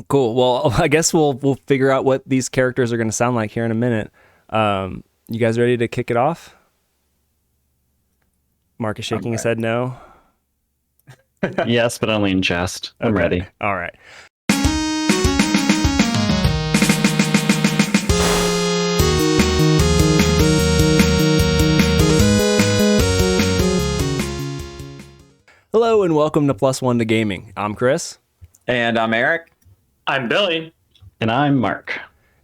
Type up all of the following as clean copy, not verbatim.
Cool. Well, I guess we'll figure out what these characters are going to sound like here in a minute. You guys ready to kick it off? Mark is shaking his head no. Yes, but only in jest. I'm ready. All right. Hello and welcome to Plus One to Gaming. I'm Chris. And I'm Eric. I'm Billy. And I'm Mark.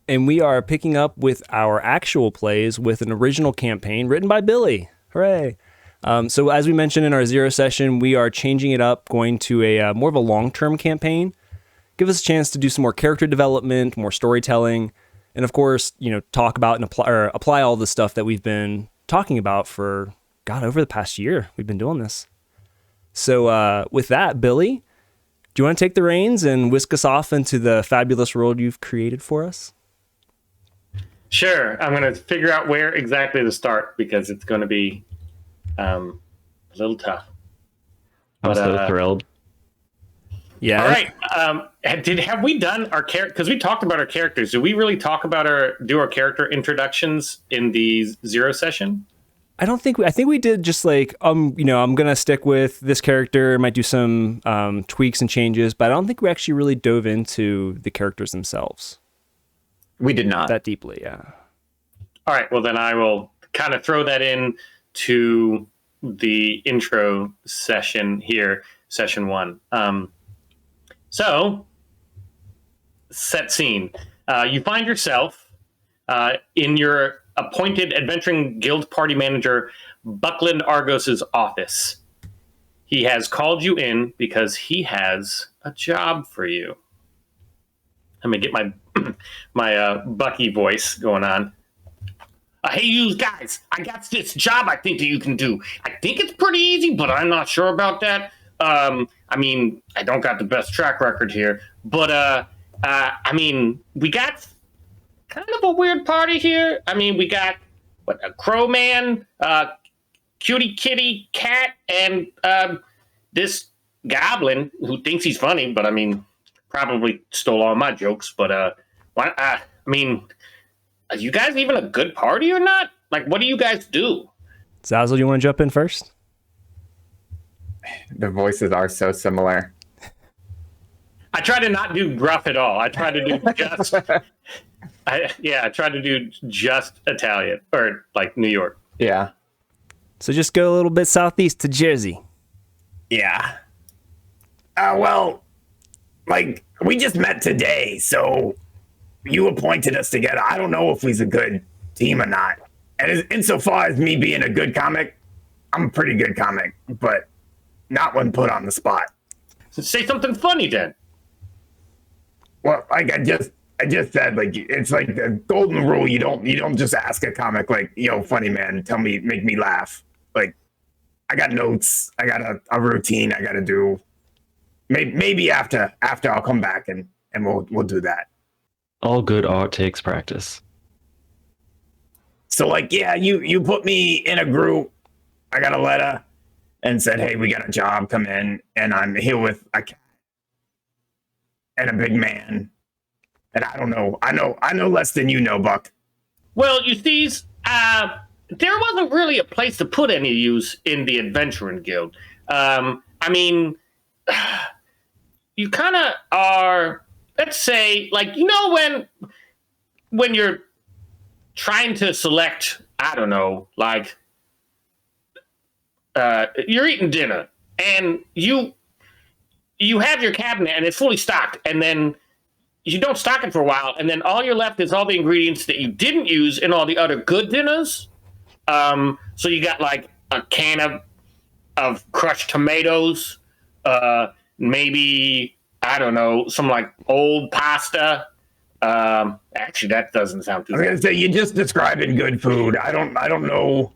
And we are picking up with our actual plays with an original campaign written by Billy. Hooray. So as we mentioned in our zero session, we are changing it up, going to a more of a long-term campaign. Give us a chance to do some more character development, more storytelling, and of course, talk about and apply all the stuff that we've been talking about for, over the past year. We've been doing this. So with that, Billy, do you want to take the reins and whisk us off into the fabulous world you've created for us? Sure. I'm going to figure out where exactly to start because it's going to be a little tough. I'm so thrilled. Yeah. All right. Have we done our character? Because we talked about our characters. Did we really talk about do our character introductions in the zero session? I think we did just like, I'm going to stick with this character, might do some tweaks and changes, but I don't think we actually really dove into the characters themselves. We did not. That deeply, yeah. All right, well then I will kind of throw that in to the intro session here, session one. So, set scene. You find yourself in your appointed adventuring guild party manager Buckland Argos's office. He has called you in because he has a job for you. Let me get my Bucky voice going on. Hey, you guys, I got this job I think that you can do. I think it's pretty easy, but I'm not sure about that. I don't got the best track record here, but we got kind of a weird party here. We got a crow man, cutie kitty cat, and this goblin who thinks he's funny, but probably stole all my jokes. But are you guys even a good party or not? Like, what do you guys do? Zazzle, do you want to jump in first? The voices are so similar. I try to not do gruff at all. I try to do just... I try to do just Italian, or like New York. Yeah. So just go a little bit southeast to Jersey. Yeah. We just met today, so you appointed us together. I don't know if we's a good team or not. And insofar as me being a good comic, I'm a pretty good comic, but not when put on the spot. So say something funny then. Well, I just said, it's like the golden rule. You don't just ask a comic funny man, make me laugh. I got notes. I got a routine I got to do. Maybe after I'll come back and we'll do that. All good art takes practice. So you put me in a group. I got a letter and said, hey, we got a job, come in, and I'm here with a cat and a big man. And I don't know. I know less than you know, Buck. Well, you see, there wasn't really a place to put any of yous in the Adventuring Guild. You kind of are, let's say, when you're trying to select, I don't know, you're eating dinner and you have your cabinet and it's fully stocked, and then you don't stock it for a while, and then all you're left is all the ingredients that you didn't use in all the other good dinners. So you got a can of crushed tomatoes, maybe, I don't know, some old pasta. Actually, that doesn't sound too I was gonna say, you're just describing good food. I don't know.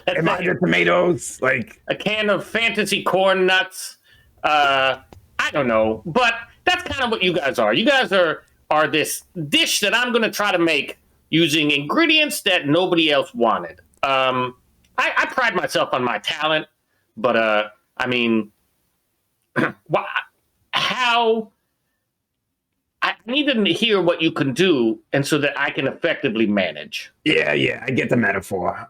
Am I the tomatoes? A can of fantasy corn nuts. I don't know, but that's kind of what you guys are. You guys are this dish that I'm going to try to make using ingredients that nobody else wanted. I pride myself on my talent, but how need to hear what you can do, and so that I can effectively manage. Yeah, I get the metaphor.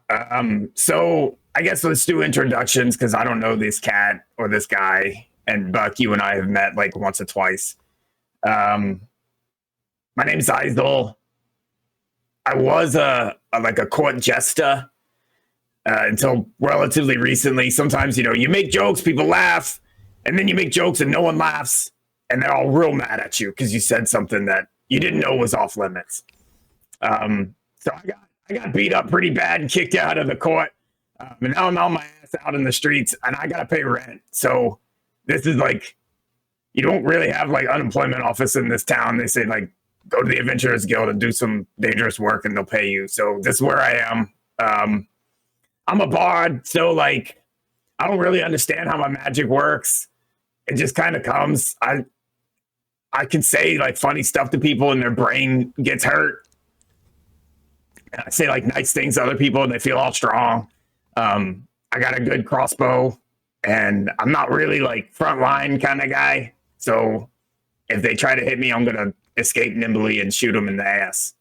So I guess let's do introductions because I don't know this cat or this guy. And Buck, you and I have met like once or twice. My name's Isdol. I was a court jester until relatively recently. Sometimes, you make jokes, people laugh, and then you make jokes and no one laughs, and they're all real mad at you because you said something that you didn't know was off limits. So I got beat up pretty bad and kicked out of the court, and now I'm on my ass out in the streets, and I gotta pay rent. So this is like, you don't really have like unemployment office in this town. They say like, go to the Adventurers Guild and do some dangerous work and they'll pay you. So this is where I am. I'm a bard, so like, I don't really understand how my magic works. It just kind of comes. I can say like funny stuff to people and their brain gets hurt. And I say like nice things to other people and they feel all strong. I got a good crossbow and I'm not really like frontline kind of guy. So if they try to hit me, I'm going to escape nimbly and shoot them in the ass.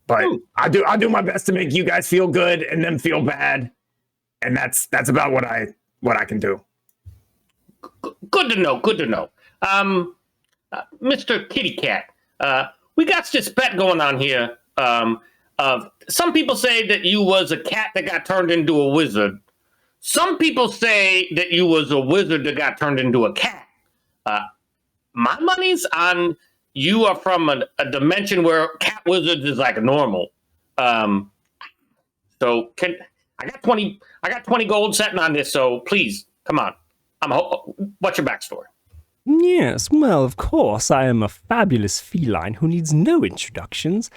But I do my best to make you guys feel good and them feel bad. And that's about what I can do. Good to know. Mr. Kitty Cat, we got this bet going on here. Some people say that you was a cat that got turned into a wizard. Some people say that you was a wizard that got turned into a cat. My money's on you are from a dimension where cat wizards is like normal. So I got 20 gold setting on this, so please, come on. What's your backstory? Yes, well, of course, I am a fabulous feline who needs no introductions.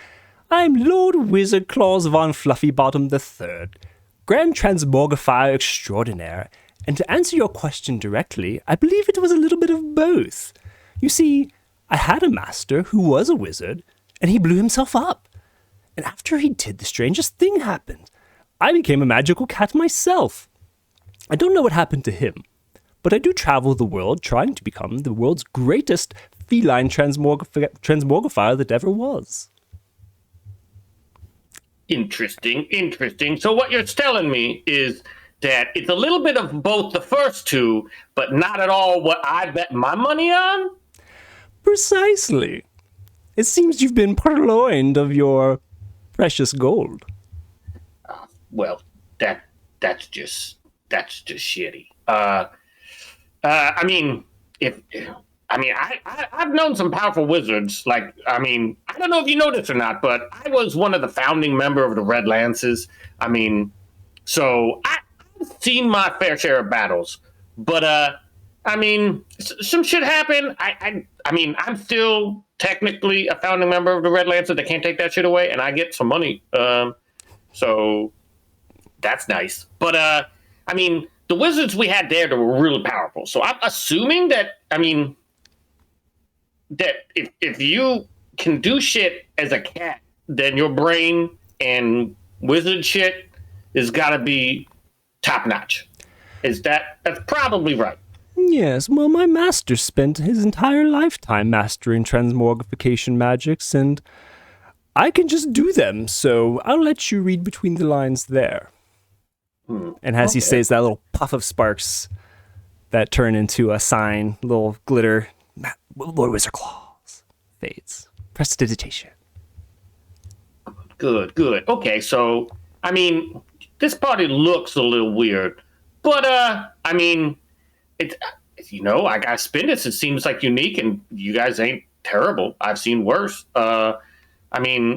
I am Lord Wizard Claus von Fluffybottom III, Grand Transmogrifier Extraordinaire, and to answer your question directly, I believe it was a little bit of both. You see, I had a master who was a wizard, and he blew himself up. And after he did, the strangest thing happened. I became a magical cat myself. I don't know what happened to him, but I do travel the world trying to become the world's greatest feline transmogrifier that ever was. Interesting. So what you're telling me is that it's a little bit of both the first two, but not at all what I bet my money on? Precisely. It seems you've been purloined of your precious gold. Well, that's just shitty. I've known some powerful wizards. Like, I don't know if you know this or not, but I was one of the founding member of the Red Lances. So I've seen my fair share of battles. But some shit happened. I'm still technically a founding member of the Red Lances. They can't take that shit away, and I get some money. So that's nice. But the wizards we had there, they were really powerful. So I'm assuming that that if you can do shit as a cat, then your brain and wizard shit has got to be top notch. That's probably right. Yes, well, my master spent his entire lifetime mastering transmogrification magics, and I can just do them, so I'll let you read between the lines there. And as he says, that little puff of sparks that turn into a sign, little glitter, Lord Wizard Claus fades. Prestidigitation. Good. Okay, so, this party looks a little weird, but, it's, I gotta spin this. It seems like unique, and you guys ain't terrible. I've seen worse. And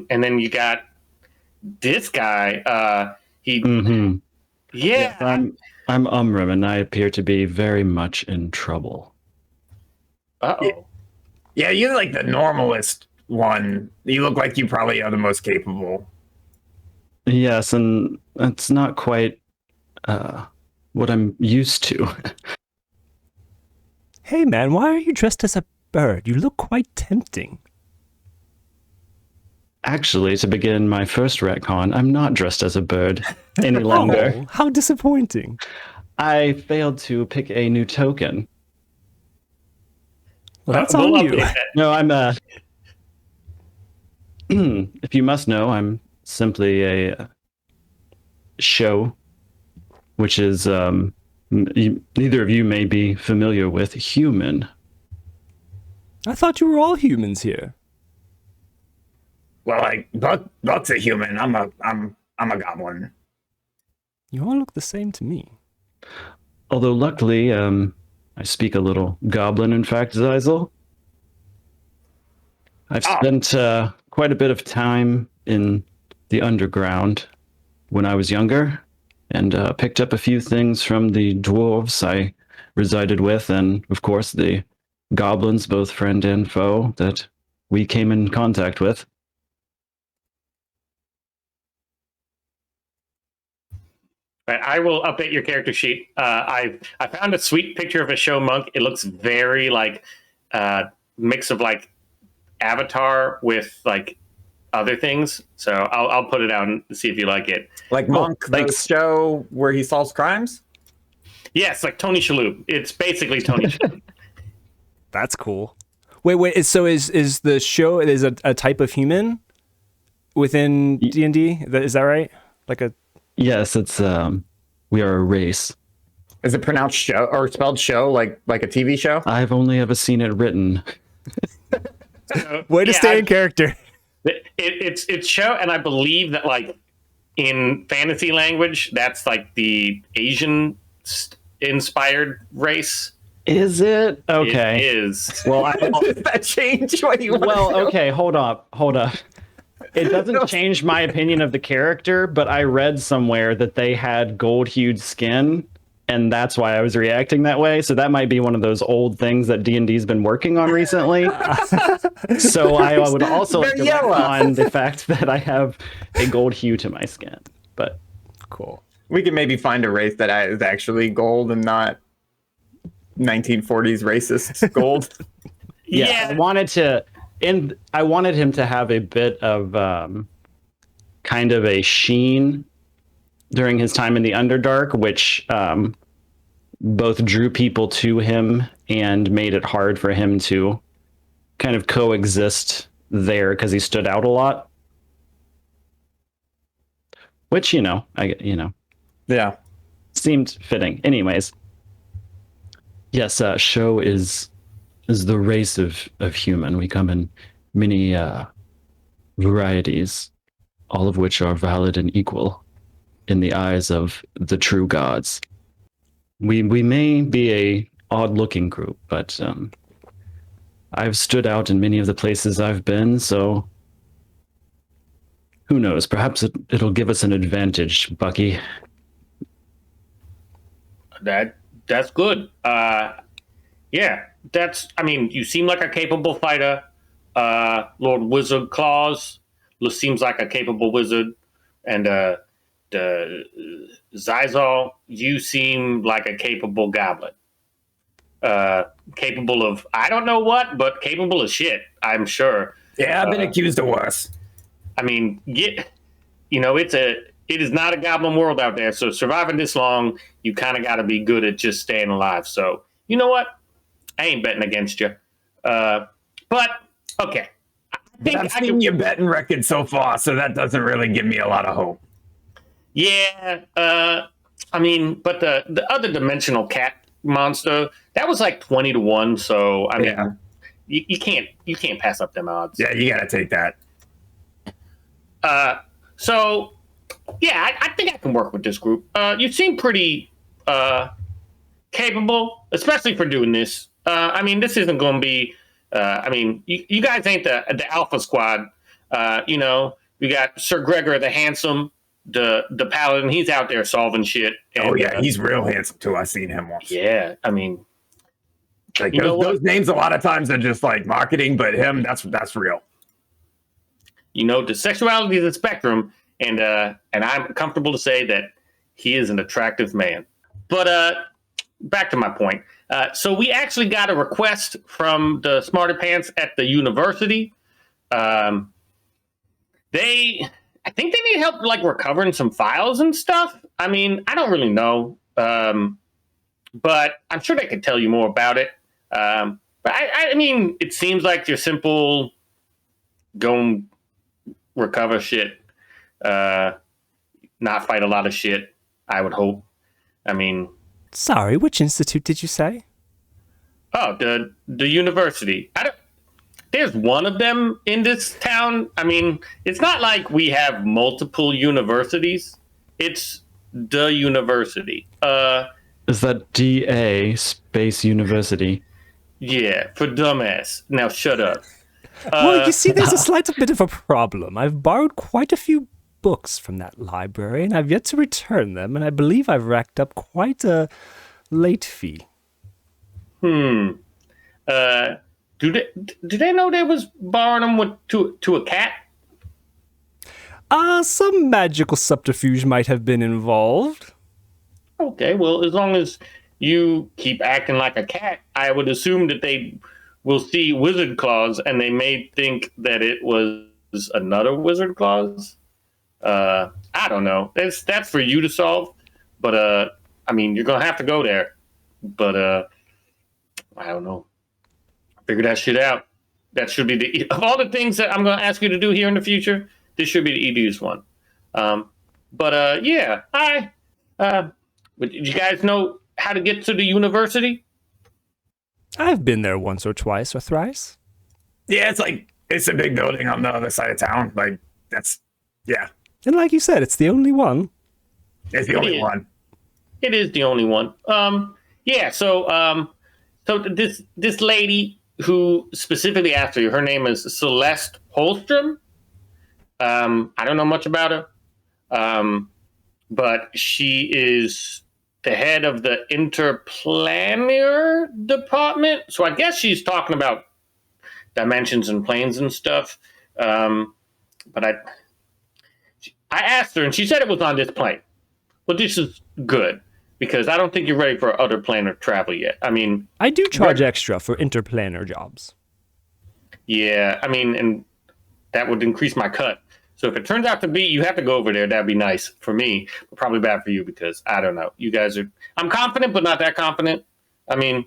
then you got this guy, he... Mm-hmm. Yeah. Yes, I'm Umrim, and I appear to be very much in trouble. Uh-oh. Yeah, you're like the normalist one. You look like you probably are the most capable. Yes, and that's not quite what I'm used to. Hey man, why are you dressed as a bird? You look quite tempting. Actually, to begin my first retcon, I'm not dressed as a bird any longer. Oh, how disappointing. I failed to pick a new token. Well, that's We'll on you. update that. No, I'm. If you must know, I'm simply a show, which is neither of you may be familiar with human. I thought you were all humans here. Well, like Buck's a human. I'm a goblin. You all look the same to me. Although luckily, I speak a little goblin. In fact, Zeisel. I've spent quite a bit of time in the underground when I was younger, and picked up a few things from the dwarves I resided with, and of course the goblins, both friend and foe, that we came in contact with. Right, I will update your character sheet. I found a sweet picture of a show monk. It looks very like mix of like Avatar with like other things. So I'll put it out and see if you like it. Like Monk, the thanks. show where he solves crimes. Yes, like Tony Shalhoub. It's basically Tony Shalhoub. That's cool. Wait. So is the show a type of human within D&D? Is that right? Like a Yes, it's we are a race. Is it pronounced show or spelled show like a TV show? I've only ever seen it written. way to stay in character. It's show, and I believe that like in fantasy language, that's like the Asian inspired race. Is it? Okay. It is. Well, Does that change what you want to well, do? okay, hold up. It doesn't change my opinion of the character, but I read somewhere that they had gold-hued skin, and that's why I was reacting that way. So that might be one of those old things that D&D's been working on recently. So I would also like to on the fact that I have a gold hue to my skin. But Cool. We could maybe find a race that is actually gold and not 1940s racist gold. yeah, I wanted him to have a bit of kind of a sheen during his time in the Underdark, which both drew people to him and made it hard for him to kind of coexist there because he stood out a lot. Which, Yeah. seemed fitting. Anyways, yes, show is the race of human. We come in many varieties, all of which are valid and equal in the eyes of the true gods. We may be a odd-looking group, but I've stood out in many of the places I've been, so who knows? Perhaps it'll give us an advantage, Bucky. That's good. Yeah, you seem like a capable fighter. Lord Wizard Claus seems like a capable wizard. And the Zizal, you seem like a capable goblin. Capable of, I don't know what, but capable of shit, I'm sure. Yeah, I've been accused of worse. I mean, it is not a goblin world out there. So surviving this long, you kind of got to be good at just staying alive. So you know what? I ain't betting against you. But okay. But I've seen your betting record so far, so that doesn't really give me a lot of hope. Yeah. But the other dimensional cat monster, that was like 20-1. So I mean, you can't pass up them odds. Yeah, you got to take that. So yeah, I think I can work with this group. You seem pretty capable, especially for doing this. This isn't going to be. You guys ain't the Alpha Squad. We got Sir Gregor the Handsome, the Paladin. He's out there solving shit. And, He's real handsome too. I've seen him once. Yeah, Like those names, a lot of times are just like marketing, but him, that's real. The sexuality is a spectrum, and I'm comfortable to say that he is an attractive man. But back to my point. So we actually got a request from the Smarter Pants at the university. I think they need help like recovering some files and stuff. I don't really know, but I'm sure they could tell you more about it. But I mean, it seems like your simple go and recover shit, not fight a lot of shit, I would hope. I mean, Sorry, which institute did you say? oh, the university. There's one of them in this town. I mean, it's not like we have multiple universities. It's the university. Is that DA Space University? Yeah, for dumbass. Now shut up. Well, you see, there's a slight bit of a problem. I've borrowed quite a few books from that library, and I've yet to return them, and I believe I've racked up quite a late fee. Do they know they was borrowing them to a cat? Some magical subterfuge might have been involved. Okay, well, as long as you keep acting like a cat, I would assume that they will see wizard claws and they may think that it was another wizard claws. I don't know. That's for you to solve. But I mean, you're gonna have to go there. But I don't know. Figure that shit out. That should be of all the things that I'm gonna ask you to do here in the future. This should be the easiest one. Yeah. Did you guys know how to get to the university? I've been there once or twice or thrice. Yeah, it's a big building on the other side of town. Like yeah, And like you said, it's the only one. it's the only one. It is the only one. Yeah. So this lady who specifically asked you, her name is Celeste Holstrom. I don't know much about her, but she is the head of the interplanar department. So I guess she's talking about dimensions and planes and stuff. But I asked her, and she said it was on this plane. Well, this is good because I don't think you're ready for other planar travel yet. I mean, I do charge extra for interplanar jobs. yeah, I mean, and that would increase my cut. So if it turns out to be you have to go over there, that'd be nice for me, but probably bad for you because I don't know. You guys are. I'm confident, but not that confident. I mean,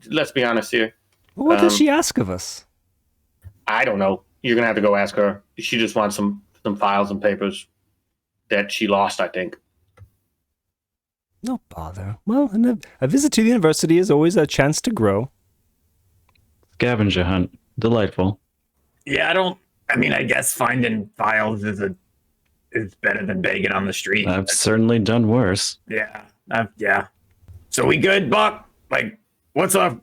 let's be honest here. What does she ask of us? I don't know. You're gonna have to go ask her. She just wants some files and papers that she lost, I think. No bother. Well, and a visit to the university is always a chance to grow. Scavenger hunt. Delightful. Yeah, I guess finding files is better than begging on the street. I've certainly done worse. Yeah. Yeah. So we good, Buck? Like, what's our?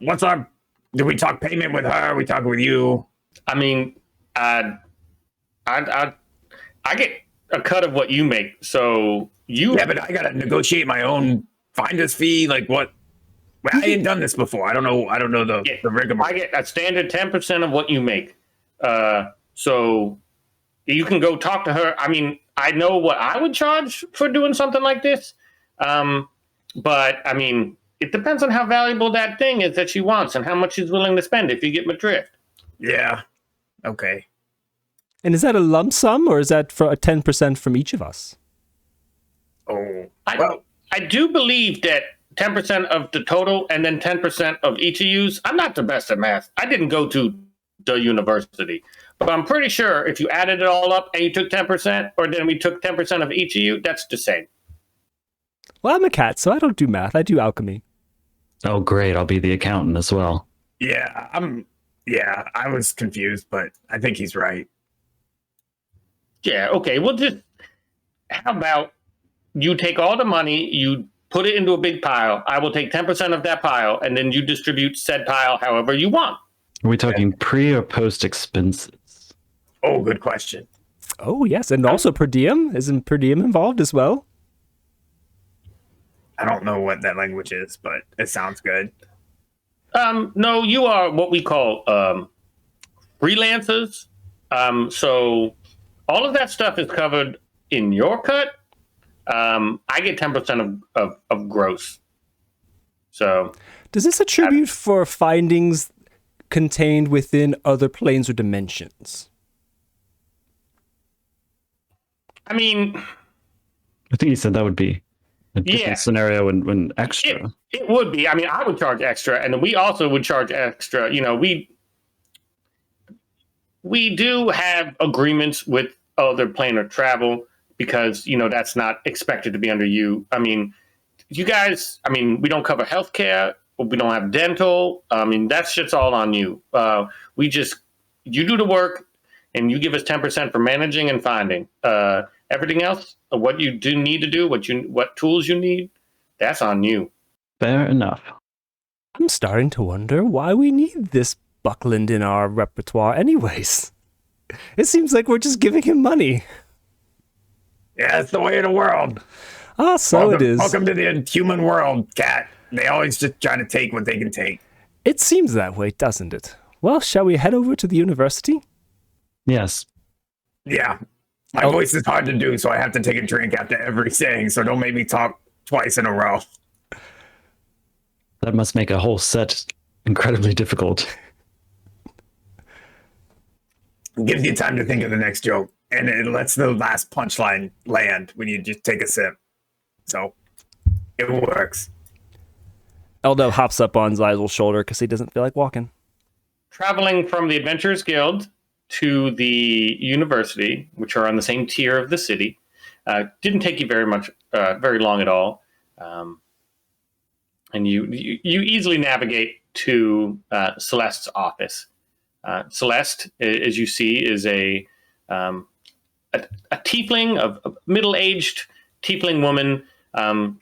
Did we talk payment with her? We talk with you? I mean, I get a cut of what you make, so you. Yeah, but I gotta negotiate my own finder's fee. Like what? Well, I ain't done this before. I don't know the rigmarole. I get a standard 10% of what you make. So you can go talk to her. I mean, I know what I would charge for doing something like this. But I mean, it depends on how valuable that thing is that she wants and how much she's willing to spend, if you get my drift. Yeah. Okay. And is that a lump sum, or is that for a 10% from each of us? Oh. I do believe that 10% of the total and then 10% of each of you. I'm not the best at math. I didn't go to the university. But I'm pretty sure if you added it all up and you took 10%, or then we took 10% of each of you, that's the same. Well, I'm a cat, so I don't do math. I do alchemy. Oh, great. I'll be the accountant as well. Yeah, I was confused, but I think he's right. Yeah, okay. Well, how about you take all the money, you put it into a big pile. I will take 10% of that pile, and then you distribute said pile however you want. Are we talking pre or post expenses? Oh, good question. Oh, yes, and also per diem. Isn't per diem involved as well? I don't know what that language is, but it sounds good. No, you are what we call freelancers. So all of that stuff is covered in your cut. I get 10% of gross. So Does this attribute for findings contained within other planes or dimensions? I mean, I think you said that would be a different Yeah. scenario when extra. It would be. I mean, I would charge extra, and we also would charge extra. We do have agreements with other planar travel because that's not expected to be under you. I mean, you guys. I mean, we don't cover healthcare. We don't have dental. I mean, that shit's all on you. You do the work, and you give us 10% for managing and finding. Everything else, what you do need to do, what tools you need, that's on you. Fair enough. I'm starting to wonder why we need this Buckland in our repertoire anyways. It seems like we're just giving him money. Yeah, it's the way of the world. Ah, so it is. Welcome to the human world, cat. They always just try to take what they can take. It seems that way, doesn't it? Well, shall we head over to the university? Yes. Yeah. My voice is hard to do, so I have to take a drink after every saying, so don't make me talk twice in a row. That must make a whole set incredibly difficult. It gives you time to think of the next joke, and it lets the last punchline land when you just take a sip. So, it works. Eldo hops up on Zeisel's shoulder because he doesn't feel like walking. Traveling from the Adventurers Guild to the university, which are on the same tier of the city, didn't take you very long at all, and you easily navigate to Celeste's office. Celeste, as you see, is a tiefling, a middle-aged tiefling woman.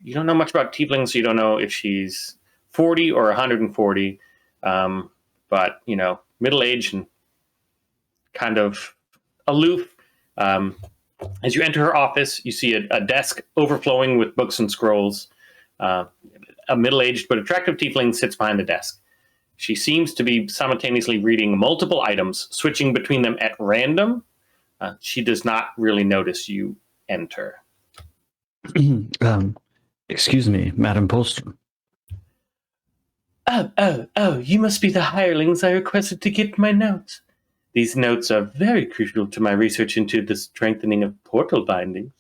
You don't know much about tieflings, so you don't know if she's 40 or 140. But middle-aged and kind of aloof. As you enter her office, you see a desk overflowing with books and scrolls. A middle-aged but attractive tiefling sits behind the desk. She seems to be simultaneously reading multiple items, switching between them at random. She does not really notice you enter. Excuse me, Madam Polstrom. Oh, you must be the hirelings I requested to get my notes. These notes are very crucial to my research into the strengthening of portal bindings.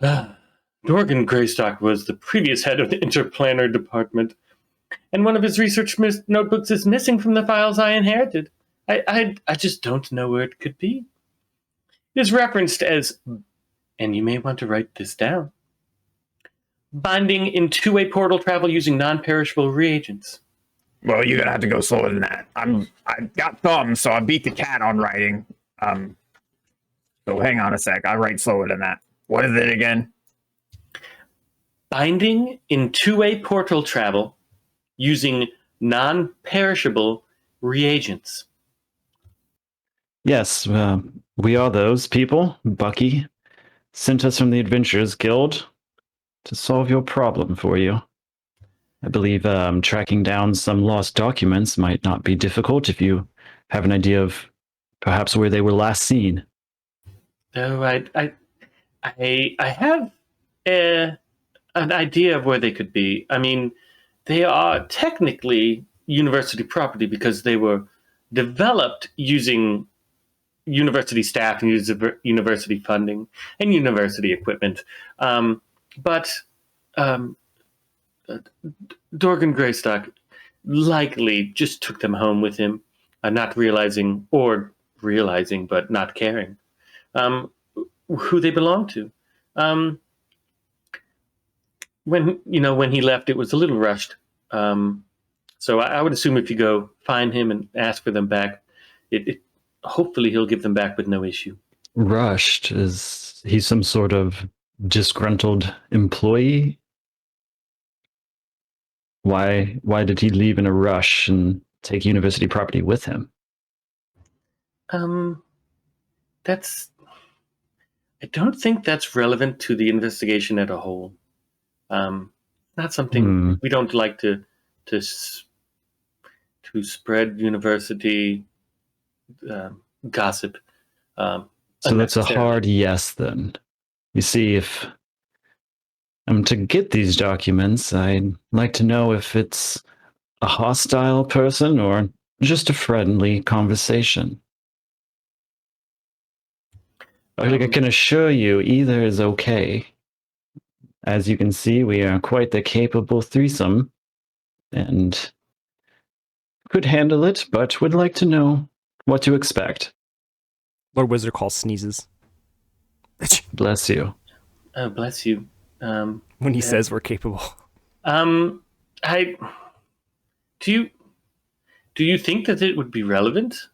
Dorgan Greystock was the previous head of the Interplanar Department, and one of his research notebooks is missing from the files I inherited. I just don't know where it could be. It is referenced as, and you may want to write this down, binding in two-way portal travel using non-perishable reagents. Well, you're gonna have to go slower than that. I got thumbs, so I beat the cat on writing. So hang on a sec. I write slower than that. What is it again? Binding in two-way portal travel using non-perishable reagents. Yes, we are those people. Bucky sent us from the Adventurers Guild to solve your problem for you. I believe tracking down some lost documents might not be difficult if you have an idea of perhaps where they were last seen. Oh, I have an idea of where they could be. I mean, they are technically university property because they were developed using university staff and university funding and university equipment. But Dorgan Greystock likely just took them home with him, not realizing but not caring who they belonged to. When he left, it was a little rushed. So I would assume if you go find him and ask for them back, hopefully he'll give them back with no issue. Rushed? Is he some sort of disgruntled employee? Why did he leave in a rush and take university property with him? I don't think that's relevant to the investigation as a whole. Not something we don't like to spread university gossip. So that's a hard yes then. You see, if I'm to get these documents, I'd like to know if it's a hostile person or just a friendly conversation. I can assure you either is okay. As you can see, we are quite the capable threesome and could handle it, but would like to know what to expect. Lord Wizard calls sneezes Bless you. Oh, bless you. when he says we're capable. I do you think that it would be relevant?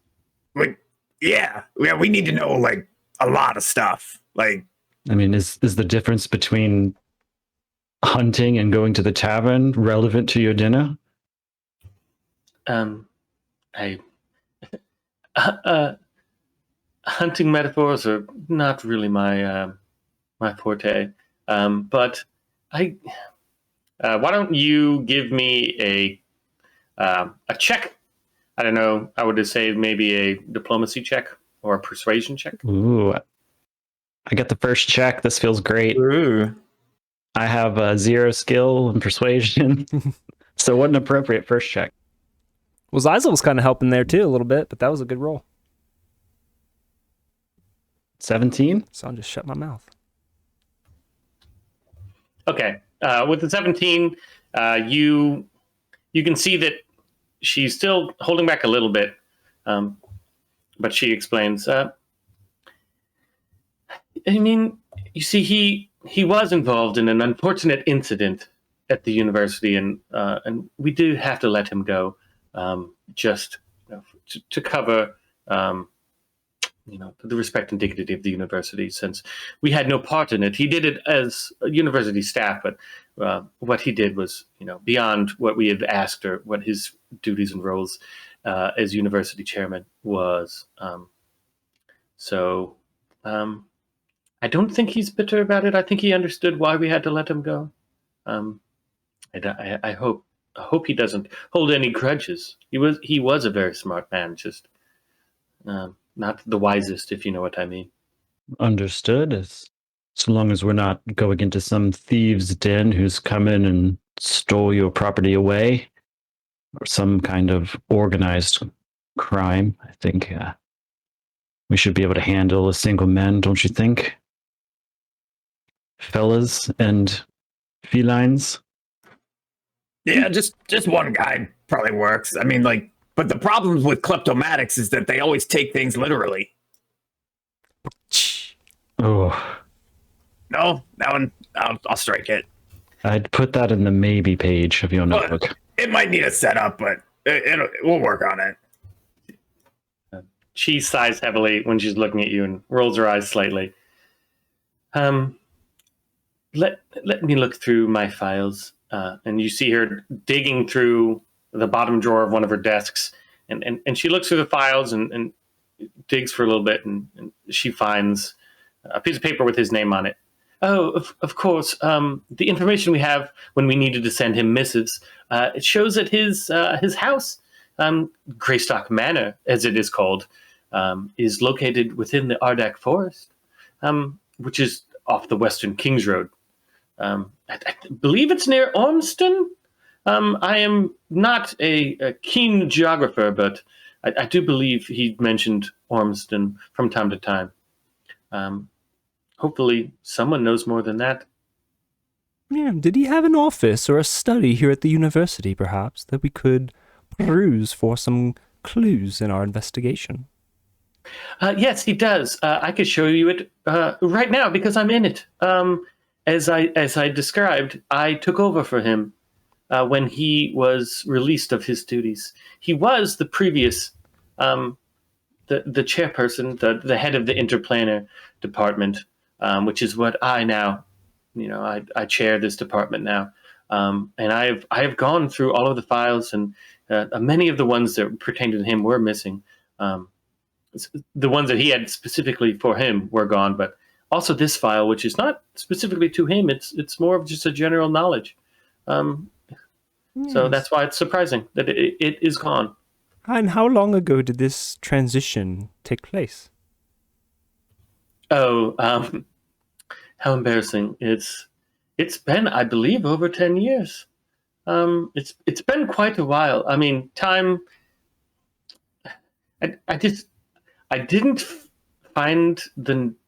Like, yeah, we need to know like a lot of stuff. Like, I mean, is the difference between hunting and going to the tavern relevant to your dinner? I hunting metaphors are not really my my forte. But why don't you give me a check? I don't know. I would just say maybe a diplomacy check or a persuasion check. Ooh, I got the first check. This feels great. Ooh. I have a 0 skill in persuasion. So what an appropriate first check. Well, Zizel was kind of helping there too a little bit, but that was a good roll. 17? So I'll just shut my mouth. Okay. With the 17, you can see that she's still holding back a little bit, but she explains. I mean, you see, he was involved in an unfortunate incident at the university, and we do have to let him go, just to cover, the respect and dignity of the university, since we had no part in it. He did it as a university staff, but what he did was, beyond what we had asked or what his duties and roles as university chairman was. So I don't think he's bitter about it. I think he understood why we had to let him go. I hope he doesn't hold any grudges. He was a very smart man, just not the wisest, if you know what I mean. Understood. So long as we're not going into some thieves' den who's come in and stole your property away, or some kind of organized crime, I think we should be able to handle a single man, don't you think? Fellas and felines? yeah, just one guy probably works. I mean, like, but the problems with kleptomatics is that they always take things literally. Oh, No, that one, I'll strike it. I'd put that in the maybe page of your notebook. It might need a setup, but we'll work on it. She sighs heavily when she's looking at you and rolls her eyes slightly. Let me look through my files, and you see her digging through the bottom drawer of one of her desks, and she looks through the files and digs for a little bit, and she finds a piece of paper with his name on it. Oh, of course. The information we have when we needed to send him missives, it shows that his house, Greystock Manor, as it is called, is located within the Ardak Forest, which is off the Western Kings Road. I believe it's near Ormston. I am not a keen geographer, but I do believe he mentioned Ormston from time to time. Hopefully someone knows more than that. Yeah, did he have an office or a study here at the university, perhaps, that we could peruse for some clues in our investigation? Yes, he does. I could show you it right now because I'm in it. As I described, I took over for him when he was released of his duties. He was the previous, the chairperson, the head of the interplanar department, which is what I now, I chair this department now, and I have gone through all of the files, and many of the ones that pertain to him were missing. The ones that he had specifically for him were gone, but also this file, which is not specifically to him, it's more of just a general knowledge. So that's why it's surprising that it is gone. And how long ago did this transition take place? Oh, how embarrassing! It's been, I believe, over 10 years. It's been quite a while. I mean, time. I didn't find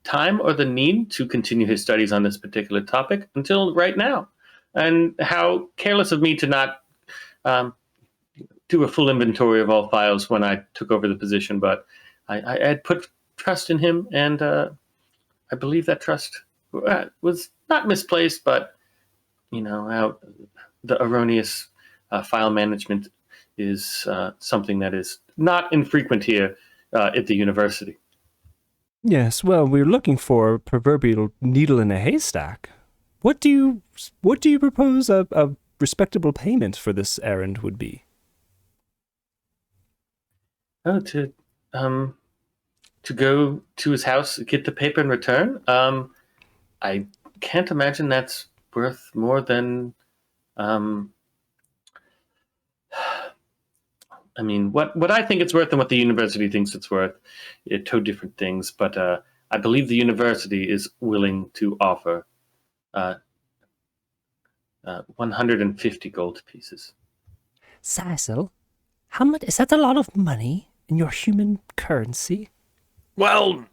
time or the need to continue his studies on this particular topic until right now. And how careless of me to not do a full inventory of all files when I took over the position, but I had put trust in him, and I believe that trust was not misplaced, but how the erroneous file management is something that is not infrequent here at the university. Yes, well, we're looking for a proverbial needle in a haystack. What do you propose a respectable payment for this errand would be? Oh, to go to his house, get the paper and return. I can't imagine that's worth more than. I mean, what I think it's worth and what the university thinks it's worth are two different things. But I believe the university is willing to offer 150 gold pieces. Cecil, how much is that? A lot of money in your human currency? Well,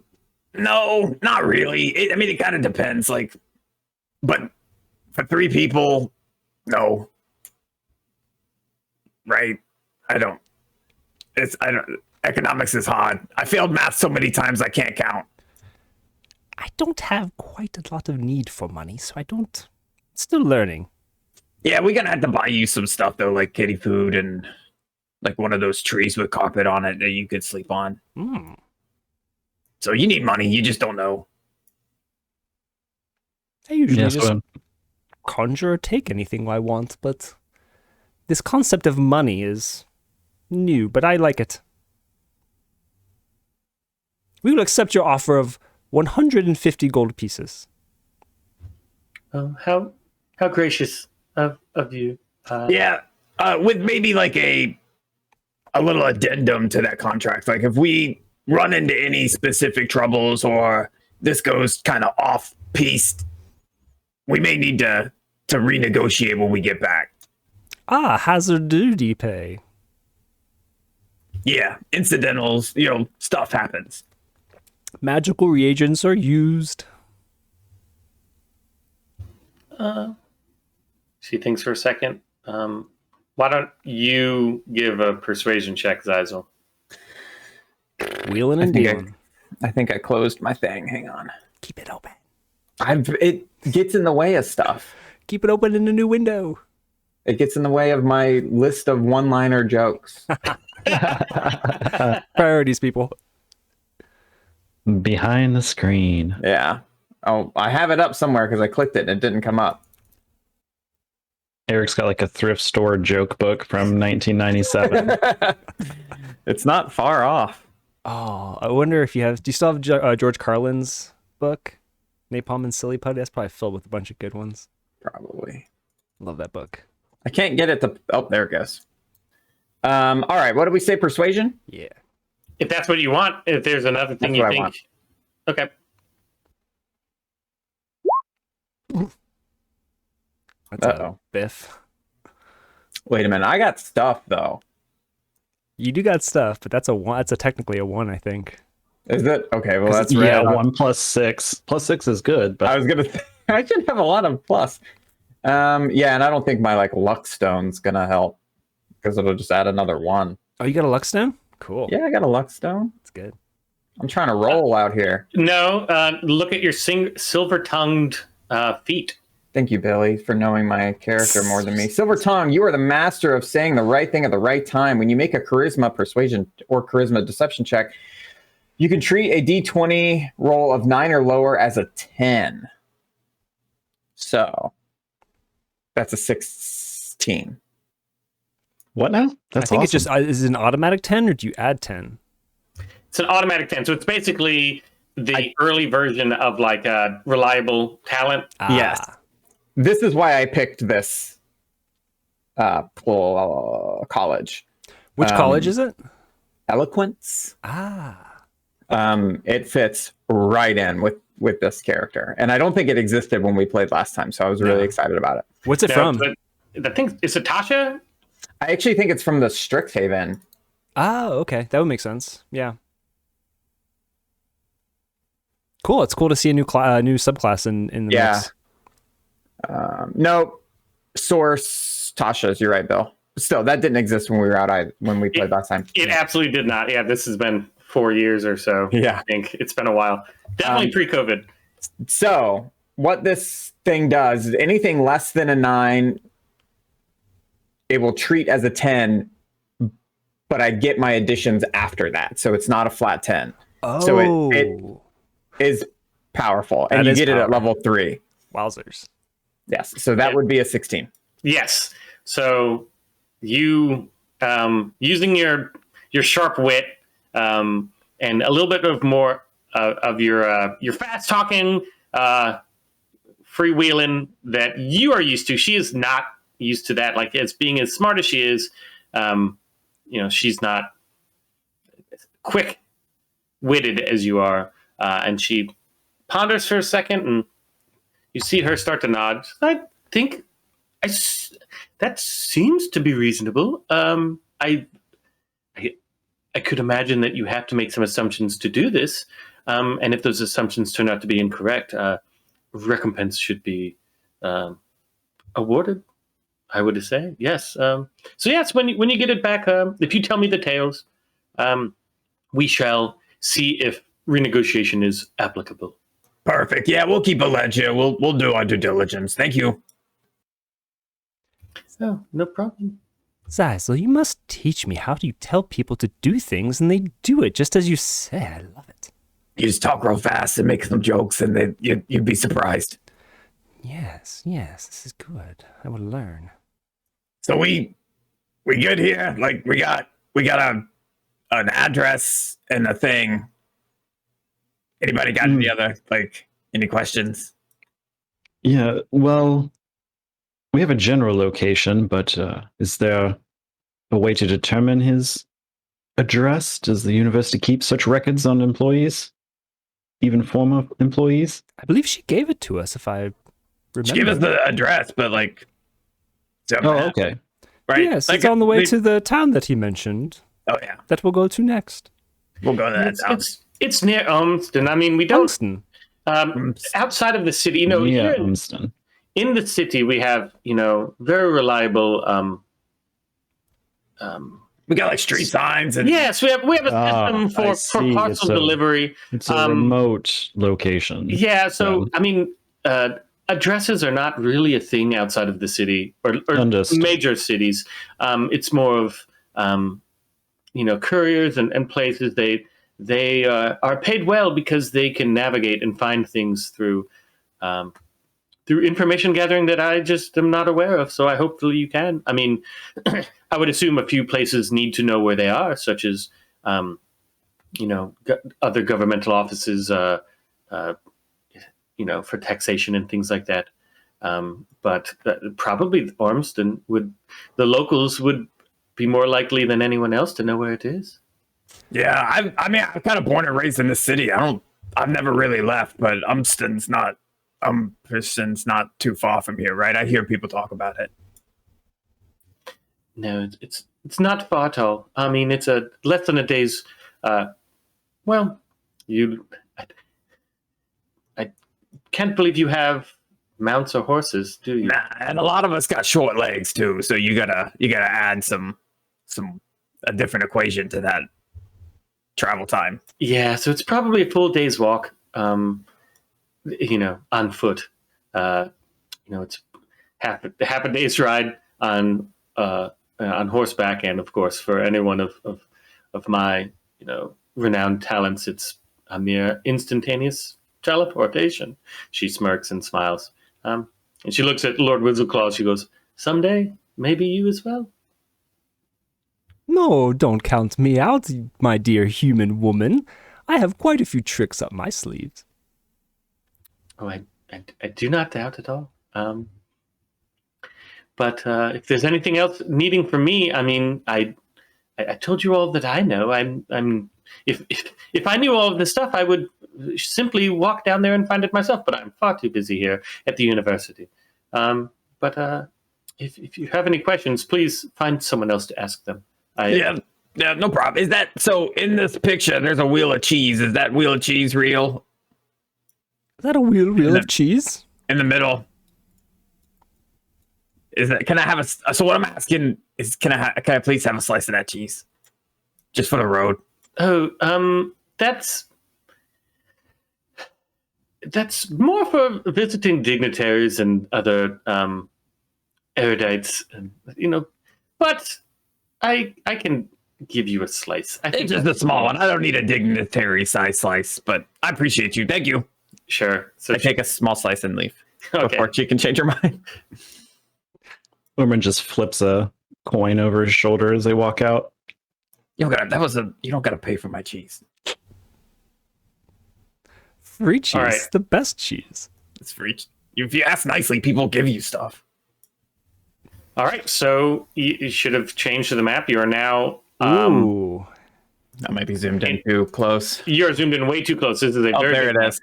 no, not really. It kind of depends. But for 3 people, no. Right? I don't. Economics is hard. I failed math so many times I can't count. I don't have quite a lot of need for money, so I don't. Still learning. Yeah, we're gonna have to buy you some stuff though, like kitty food and like one of those trees with carpet on it that you could sleep on. So you need money, you just don't know. I usually just conjure or take anything I want, but this concept of money is new, but I like it. We will accept your offer of 150 gold pieces. Oh, how gracious of you. With maybe like a little addendum to that contract. Like if we run into any specific troubles or this goes kind of off piste, we may need to renegotiate when we get back. Hazard duty pay. Yeah, incidentals, stuff happens. Magical reagents are used. She thinks for a second. Why don't you give a persuasion check, Zyzel? Wheeling and dealing. I think I closed my thing. Hang on. Keep it open. It gets in the way of stuff. Keep it open in a new window. It gets in the way of my list of one-liner jokes. Priorities, people. Behind the screen. Yeah. Oh, I have it up somewhere because I clicked it and it didn't come up. Eric's got like a thrift store joke book from 1997. It's not far off. Oh, I wonder if you have. Do you still have George Carlin's book, Napalm and Silly Putty? That's probably filled with a bunch of good ones. Probably. Love that book. I can't get it to. Oh, there it goes. All right. What did we say? Persuasion? Yeah. If that's what you want, if there's another thing That's you what I think. want. Okay. That's a biff. Wait a minute. I got stuff though. You do got stuff, but that's a one. That's technically a 1, I think. Is it? Okay. Well, that's yeah, red. 1 plus 6. Plus 6 is good, but I was gonna. I should have a lot of plus. Yeah, and I don't think my luck stone's gonna help because it'll just add another 1. Oh, you got a luck stone? Cool. Yeah, I got a luck stone. That's good. I'm trying to roll out here. No, look at your silver-tongued feet. Thank you, Billy, for knowing my character more than me. Silver Tongue, you are the master of saying the right thing at the right time. When you make a charisma, persuasion, or charisma deception check, you can treat a d20 roll of 9 or lower as a 10. So that's a 16. what now? I think it's just, is it an automatic 10 or do you add 10? It's an automatic 10, so it's basically the early version of a reliable talent. Yes. This is why I picked this college. Which college is it? Eloquence. It fits right in with this character. And I don't think it existed when we played last time, so I was really excited about it. What's it from? The thing is it Tasha? I actually think it's from the Strixhaven. Oh, okay. That would make sense. Yeah. Cool. It's cool to see a new new subclass in the mix. No, Source Tasha's. You're right, Bill. Still, that didn't exist when we were out. When we played last time. It absolutely did not. Yeah, this has been 4 years or so. Yeah. I think it's been a while. Definitely pre-COVID. So what this thing does is anything less than a 9, it will treat as a 10, but I get my additions after that. So it's not a flat 10. Oh. So it is powerful. And That you is get it at power. level 3. Wowzers. Yes. So that would be a 16. Yes. So you using your sharp wit and a little bit of more of your fast talking, freewheeling that you are used to. She is not used to that. Like, as being as smart as she is, she's not quick witted as you are. And she ponders for a second, and you see her start to nod. I think that seems to be reasonable. I could imagine that you have to make some assumptions to do this. And if those assumptions turn out to be incorrect, recompense should be awarded, I would say. Yes. So yes, when you get it back, if you tell me the tales, we shall see if renegotiation is applicable. Perfect. Yeah, we'll keep a ledger. We'll do our due diligence. Thank you. Oh, no problem. Zazel, you must teach me how do you tell people to do things and they do it just as you say. I love it. You just talk real fast and make some jokes, and then you'd be surprised. Yes, this is good. I will learn. So we good here? Like we got an address and a thing. Anybody got any other any questions? Yeah, well, we have a general location, but is there a way to determine his address? Does the university keep such records on employees, even former employees? I believe she gave it to us, if I remember. She gave us the address, but Okay. right? Yes, it's on the way to the town that he mentioned Oh yeah, that we'll go to next. we'll go to that town. It's near Olmston. I mean, we don't Tungsten. outside of the city. Here in the city, we have very reliable. We got street signs and Yes, we have a system I for see. parcel delivery. It's a remote location. Yeah, so I mean, addresses are not really a thing outside of the city or Understood. major cities. It's more of couriers and places. They are paid well because they can navigate and find things through information gathering that I just am not aware of. So I hopefully you can. I mean, I would assume a few places need to know where they are, such as other governmental offices, for taxation and things like that. But probably Ormston the locals would be more likely than anyone else to know where it is. yeah. I'm kind of born and raised in the city. I've never really left, but Umston's not too far from here, right? I hear people talk about it. No, it's not far at all. I mean, it's less than a day's. I can't believe you have mounts or horses, do you? Nah, and a lot of us got short legs too, so you gotta add a different equation to that travel time. Yeah, so it's probably a full day's walk. On foot. It's half a day's ride on horseback, and of course, for anyone of my renowned talents, it's a mere instantaneous teleportation. She smirks and smiles, and she looks at Lord Whistleclaw. She goes, "Someday, maybe you as well." No, don't count me out, my dear human woman. I have quite a few tricks up my sleeves. Oh, I do not doubt at all. But if there's anything else needing from me, I mean, I told you all that I know. If I knew all of this stuff, I would simply walk down there and find it myself. But I'm far too busy here at the university. But if you have any questions, please find someone else to ask them. Yeah, no problem. Is that so? In this picture, there's a wheel of cheese. Is that wheel of cheese real? Is that a wheel of cheese? In the middle. Is that? Can I have a? So what I'm asking is, can I please have a slice of that cheese, just for the road? Oh, that's more for visiting dignitaries and other erudites, But I can give you a slice. I think It's just a small one. I don't need a dignitary size slice, but I appreciate you. Thank you. Sure. So I take a small slice and leave okay. before she can change her mind. Uberman just flips a coin over his shoulder as they walk out. You don't gotta pay for my cheese. Free cheese, All right. the best cheese. It's free. If you ask nicely, people give you stuff. All right. So you should have changed to the map. You are now. Ooh. That might be zoomed in too close. You're zoomed in way too close. This is a Oh, very there big it is.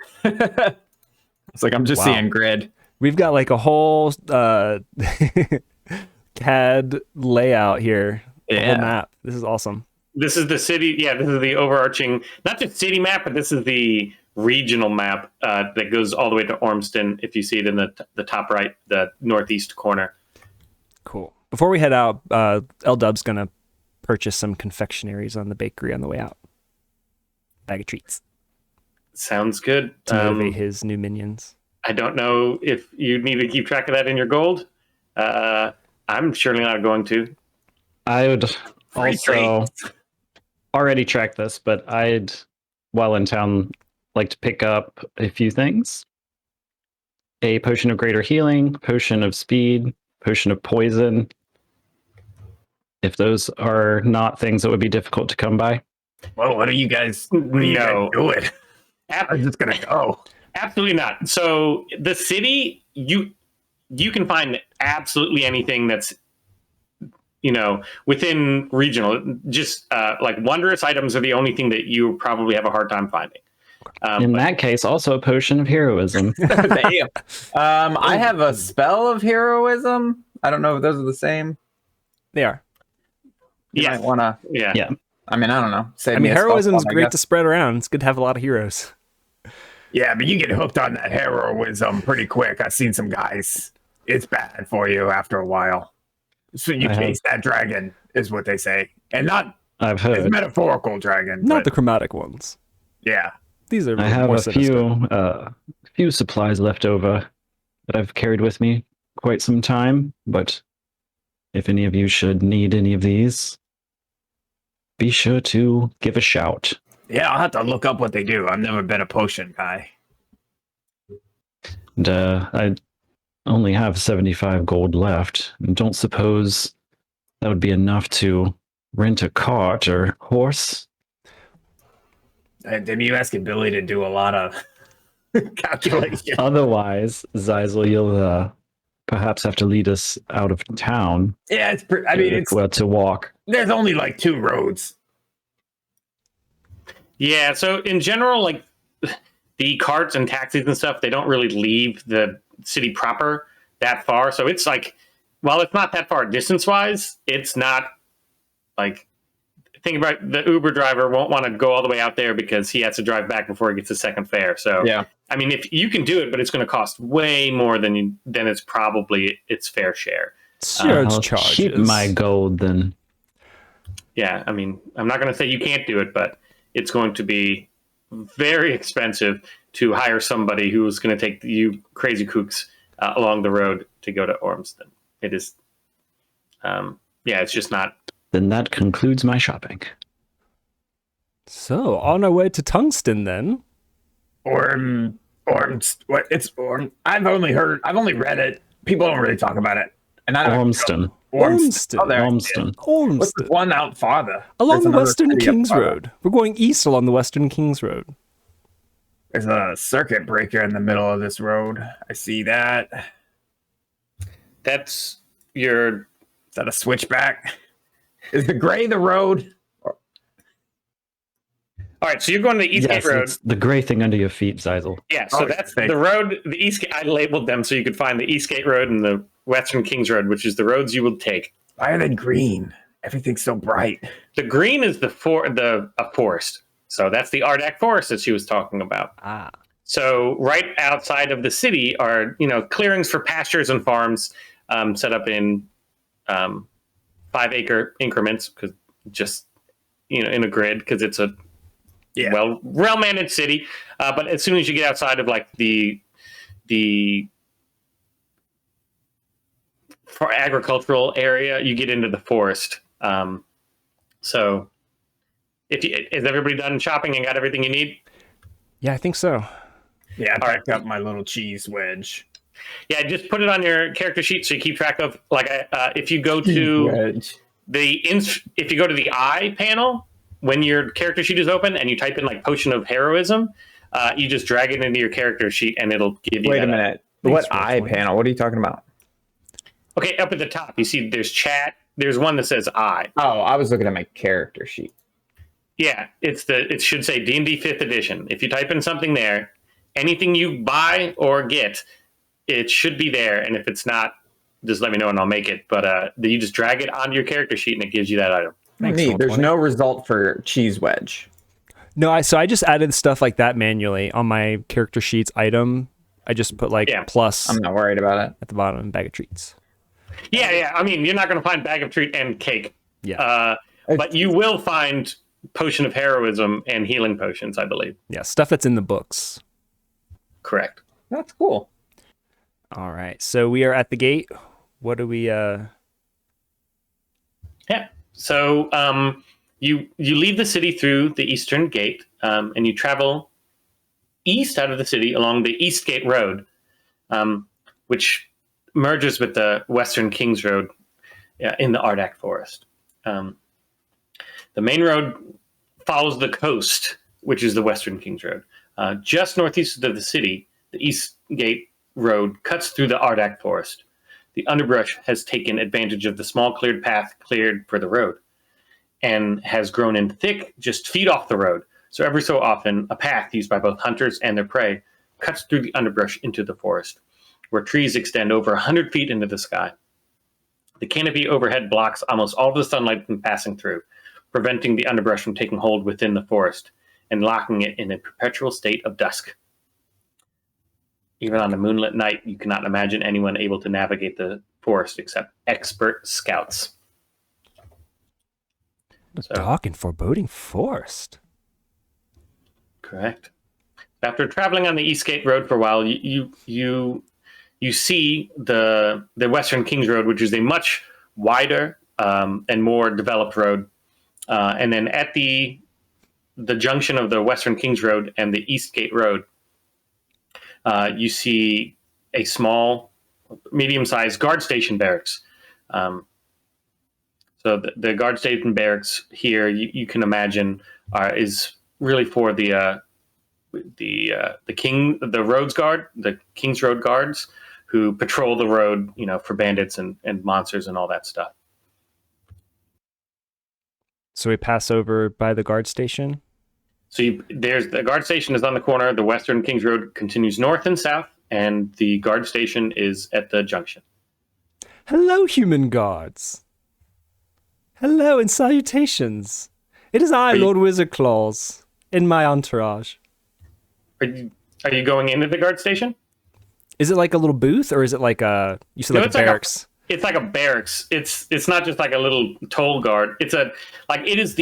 It's like I'm just Wow. seeing grid. We've got like a whole CAD layout here. The whole Yeah. map. This is awesome. This is the city. Yeah, this is the overarching, not just city map, but this is the regional map that goes all the way to Ormston. If you see it in the top right, the northeast corner. Cool. Before we head out, L-Dub's going to purchase some confectionaries on the bakery on the way out. Bag of treats Sounds good. to motivate his new minions. I don't know if you need to keep track of that in your gold. I'm surely not going to. I would Free also already track this, but I'd, while in town, like to pick up a few things. A potion of greater healing, potion of speed, potion of poison. If those are not things that would be difficult to come by. Well, what are you guys doing? I'm just gonna go. Absolutely not. So the city, you can find absolutely anything that's within regional. Just like wondrous items are the only thing that you probably have a hard time finding. In that case, also a potion of heroism. Damn. I have a spell of heroism. I don't know if those are the same. They are. You Yeah. might want to. Yeah. Yeah. I mean, I don't know. Save I me mean, a spell heroism's slot, I great guess. to spread around. It's good to have a lot of heroes. Yeah, but you get hooked on that heroism pretty quick. I've seen some guys. It's bad for you after a while. So you I have. chase that dragon, is what they say, and not I've it's heard. metaphorical dragon. Not but the chromatic ones. yeah. These are I have more a sinister. few supplies left over that I've carried with me quite some time, but if any of you should need any of these, be sure to give a shout. Yeah, I'll have to look up what they do. I've never been a potion guy. And I only have 75 gold left. And don't suppose that would be enough to rent a cart or horse? And then you asking Billy to do a lot of calculation. Otherwise, Zeisel, you'll perhaps have to lead us out of town. Yeah, it's. I mean, it's. well, to walk. There's only like 2 roads. Yeah. So in general, like the carts and taxis and stuff, they don't really leave the city proper that far. So it's like, while it's not that far distance wise, it's not like, think about the Uber driver won't want to go all the way out there because he has to drive back before he gets his second fare. So Yeah. I mean, if you can do it, but it's going to cost way more than it's probably its fair share. Surge I'll charges. keep my gold then. Yeah, I mean, I'm not going to say you can't do it, but it's going to be very expensive to hire somebody who's going to take you crazy kooks along the road to go to Ormston. It is, it's just not. Then that concludes my shopping. So, on our way to Tungsten then. What? It's Orm. I've only read it. People don't really talk about it. And I don't. Ormston. Ormston. Oh, there. Ormston. What's the Ormston. one out farther? Along There's the another Western city up Kings farther. Road. We're going east along the Western Kings Road. There's a circuit breaker in the middle of this road. I see that. That's your. Is that a switchback? Is the gray the road? All right, so you're going to the Eastgate Yes, Road. it's the gray thing under your feet, Zeisel. Yeah, so Oh, that's thank the road. The Eastgate. I labeled them so you could find the Eastgate Road and the Western Kings Road, which is the roads you will take. Why are they green? Everything's so bright. The green is a forest. So that's the Ardak Forest that she was talking about. Ah. So right outside of the city are, clearings for pastures and farms, set up in 5-acre increments, because just, in a grid, because it's a well managed city. But as soon as you get outside of like the for agricultural area, you get into the forest. So is everybody done shopping and got everything you need? Yeah, I think so. Yeah, I All right. picked up my little cheese wedge. Yeah, just put it on your character sheet so you keep track of. Like, if you go to Wedge. if you go to the eye panel when your character sheet is open and you type in like potion of heroism, you just drag it into your character sheet and it'll give you. Wait a minute. What Thanks for eye explaining. panel? What are you talking about? Okay, up at the top, you see there's chat. There's one that says I. Oh, I was looking at my character sheet. Yeah, it should say D&D 5th edition. If you type in something there, anything you buy or get, it should be there. And if it's not, just let me know and I'll make it. But you just drag it onto your character sheet and it gives you that item. Thanks, Neat. There's 120. no result for cheese wedge. No, I just added stuff like that manually on my character sheets item. I just put like plus I'm not worried about it. at the bottom, bag of treats. Yeah. I mean, you're not going to find bag of treat and cake. Yeah. But you will find potion of heroism and healing potions, I believe. Yeah, stuff that's in the books. Correct. That's cool. All right. So we are at the gate. What do we Yeah. So you leave the city through the eastern gate, and you travel east out of the city along the East Gate Road, which merges with the Western Kings Road in the Ardak Forest. The main road follows the coast, which is the Western Kings Road. Just northeast of the city, the East Gate Road cuts through the Ardak Forest. The underbrush has taken advantage of the small cleared path cleared for the road and has grown in thick just feet off the road. So every so often, a path used by both hunters and their prey cuts through the underbrush into the forest, where trees extend over 100 feet into the sky. The canopy overhead blocks almost all the sunlight from passing through, preventing the underbrush from taking hold within the forest and locking it in a perpetual state of dusk. Even on a moonlit night, you cannot imagine anyone able to navigate the forest except expert scouts. So, dark and foreboding forest? correct. After traveling on the Eastgate Road for a while, you see the Western Kings Road, which is a much wider and more developed road. And then at the junction of the Western Kings Road and the Eastgate Road, you see a small, medium-sized guard station barracks. So the guard station barracks here, you can imagine, is really for the Roads Guard, the King's Road Guards, who patrol the road, for bandits and monsters and all that stuff. So we pass over by the guard station. So there's the guard station is on the corner. The Western Kings Road continues north and south, and the guard station is at the junction. Hello, human guards. Hello and salutations. It is I, Lord Wizard Claus, in my entourage. Are you going into the guard station? Is it like a little booth, or is it like a it's barracks? It's like a barracks. It's not just like a little toll guard. It is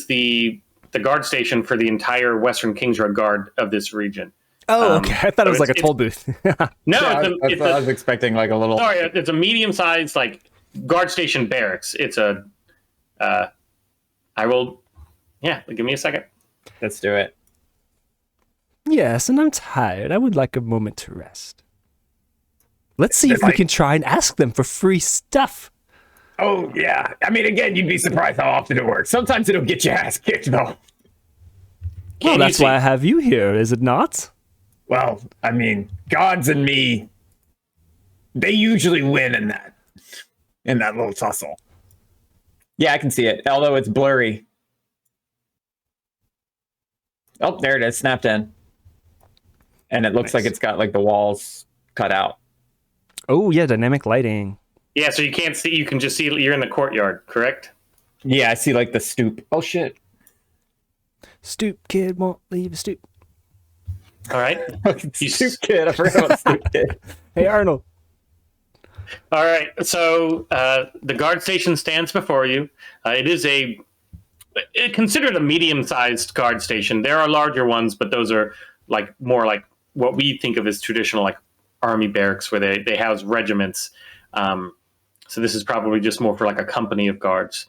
the guard station for the entire Western Kings Road Guard of this region. Oh, okay. I thought it was like a toll booth. No, I was expecting like a little. Sorry, it's a medium-sized guard station barracks. It's a. I will. Yeah, give me a second. Let's do it. Yes, and I'm tired. I would like a moment to rest. Let's see if we can try and ask them for free stuff. Oh, yeah. I mean, again, you'd be surprised how often it works. Sometimes it'll get your ass kicked, though. Well, that's why I have you here, is it not? Well, I mean, gods and me, they usually win in that little tussle. Yeah, I can see it, although it's blurry. Oh, there it is, snapped in. And it looks like it's got the walls cut out. Oh, yeah, dynamic lighting. Yeah, so you can't see. You can just see you're in the courtyard, correct? Yeah, I see the stoop. Oh, shit. Stoop, kid, won't leave a stoop. All right. Stu Kid. I forgot about Stu Kid. Hey, Arnold. All right. So the guard station stands before you. It is considered a medium-sized guard station. There are larger ones, but those are more like what we think of as traditional like army barracks, where they house regiments. So this is probably just more for like a company of guards.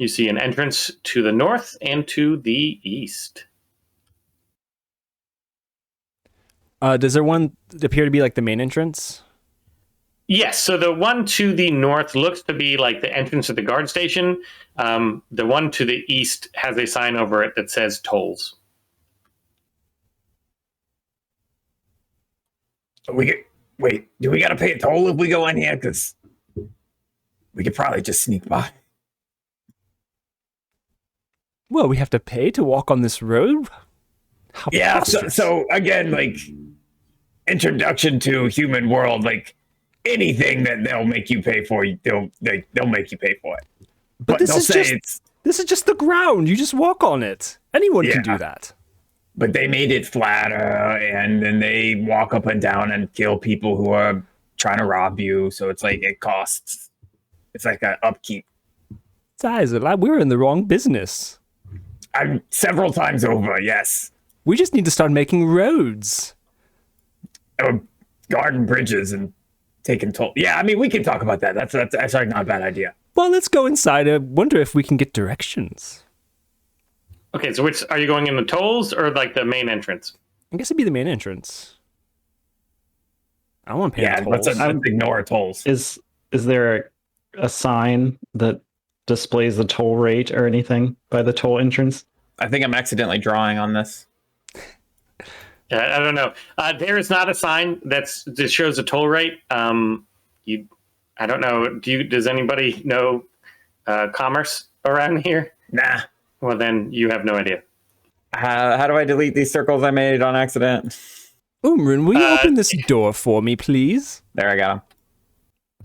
You see an entrance to the north and to the east. Does there one appear to be like the main entrance? Yes, so the one to the north looks to be like the entrance to the guard station. The one to the east has a sign over it that says tolls. Wait, do we gotta pay a toll if we go in here? Because we could probably just sneak by. Well, we have to pay to walk on this road? How Yeah, preposterous. so again, like, introduction to human world, like, anything that they'll make you pay for, they'll make you pay for it. But this they'll is say just this is just the ground. You just walk on it. Anyone can Yeah. do that. but they made it flatter, and then they walk up and down and kill people who are trying to rob you. So it's like it costs. It's like an upkeep. Guys, we're in the wrong business. I'm several times over. Yes, We just need to start making roads. garden bridges and taking toll. Yeah, I mean we can talk about that. That's actually not a bad idea. Well, let's go inside. I wonder if we can get directions. Okay, so which are you going in the tolls or like the main entrance? I guess it'd be the main entrance. I want to pay Yeah, the let's tolls. ignore tolls. Is there a sign that displays the toll rate or anything by the toll entrance? I think I'm accidentally drawing on this. I don't know. There is not a sign that shows a toll rate. I don't know. Does anybody know commerce around here? Nah. Well, then you have no idea. How do I delete these circles I made on accident? Umrin, will you open this door for me, please? There, I got them.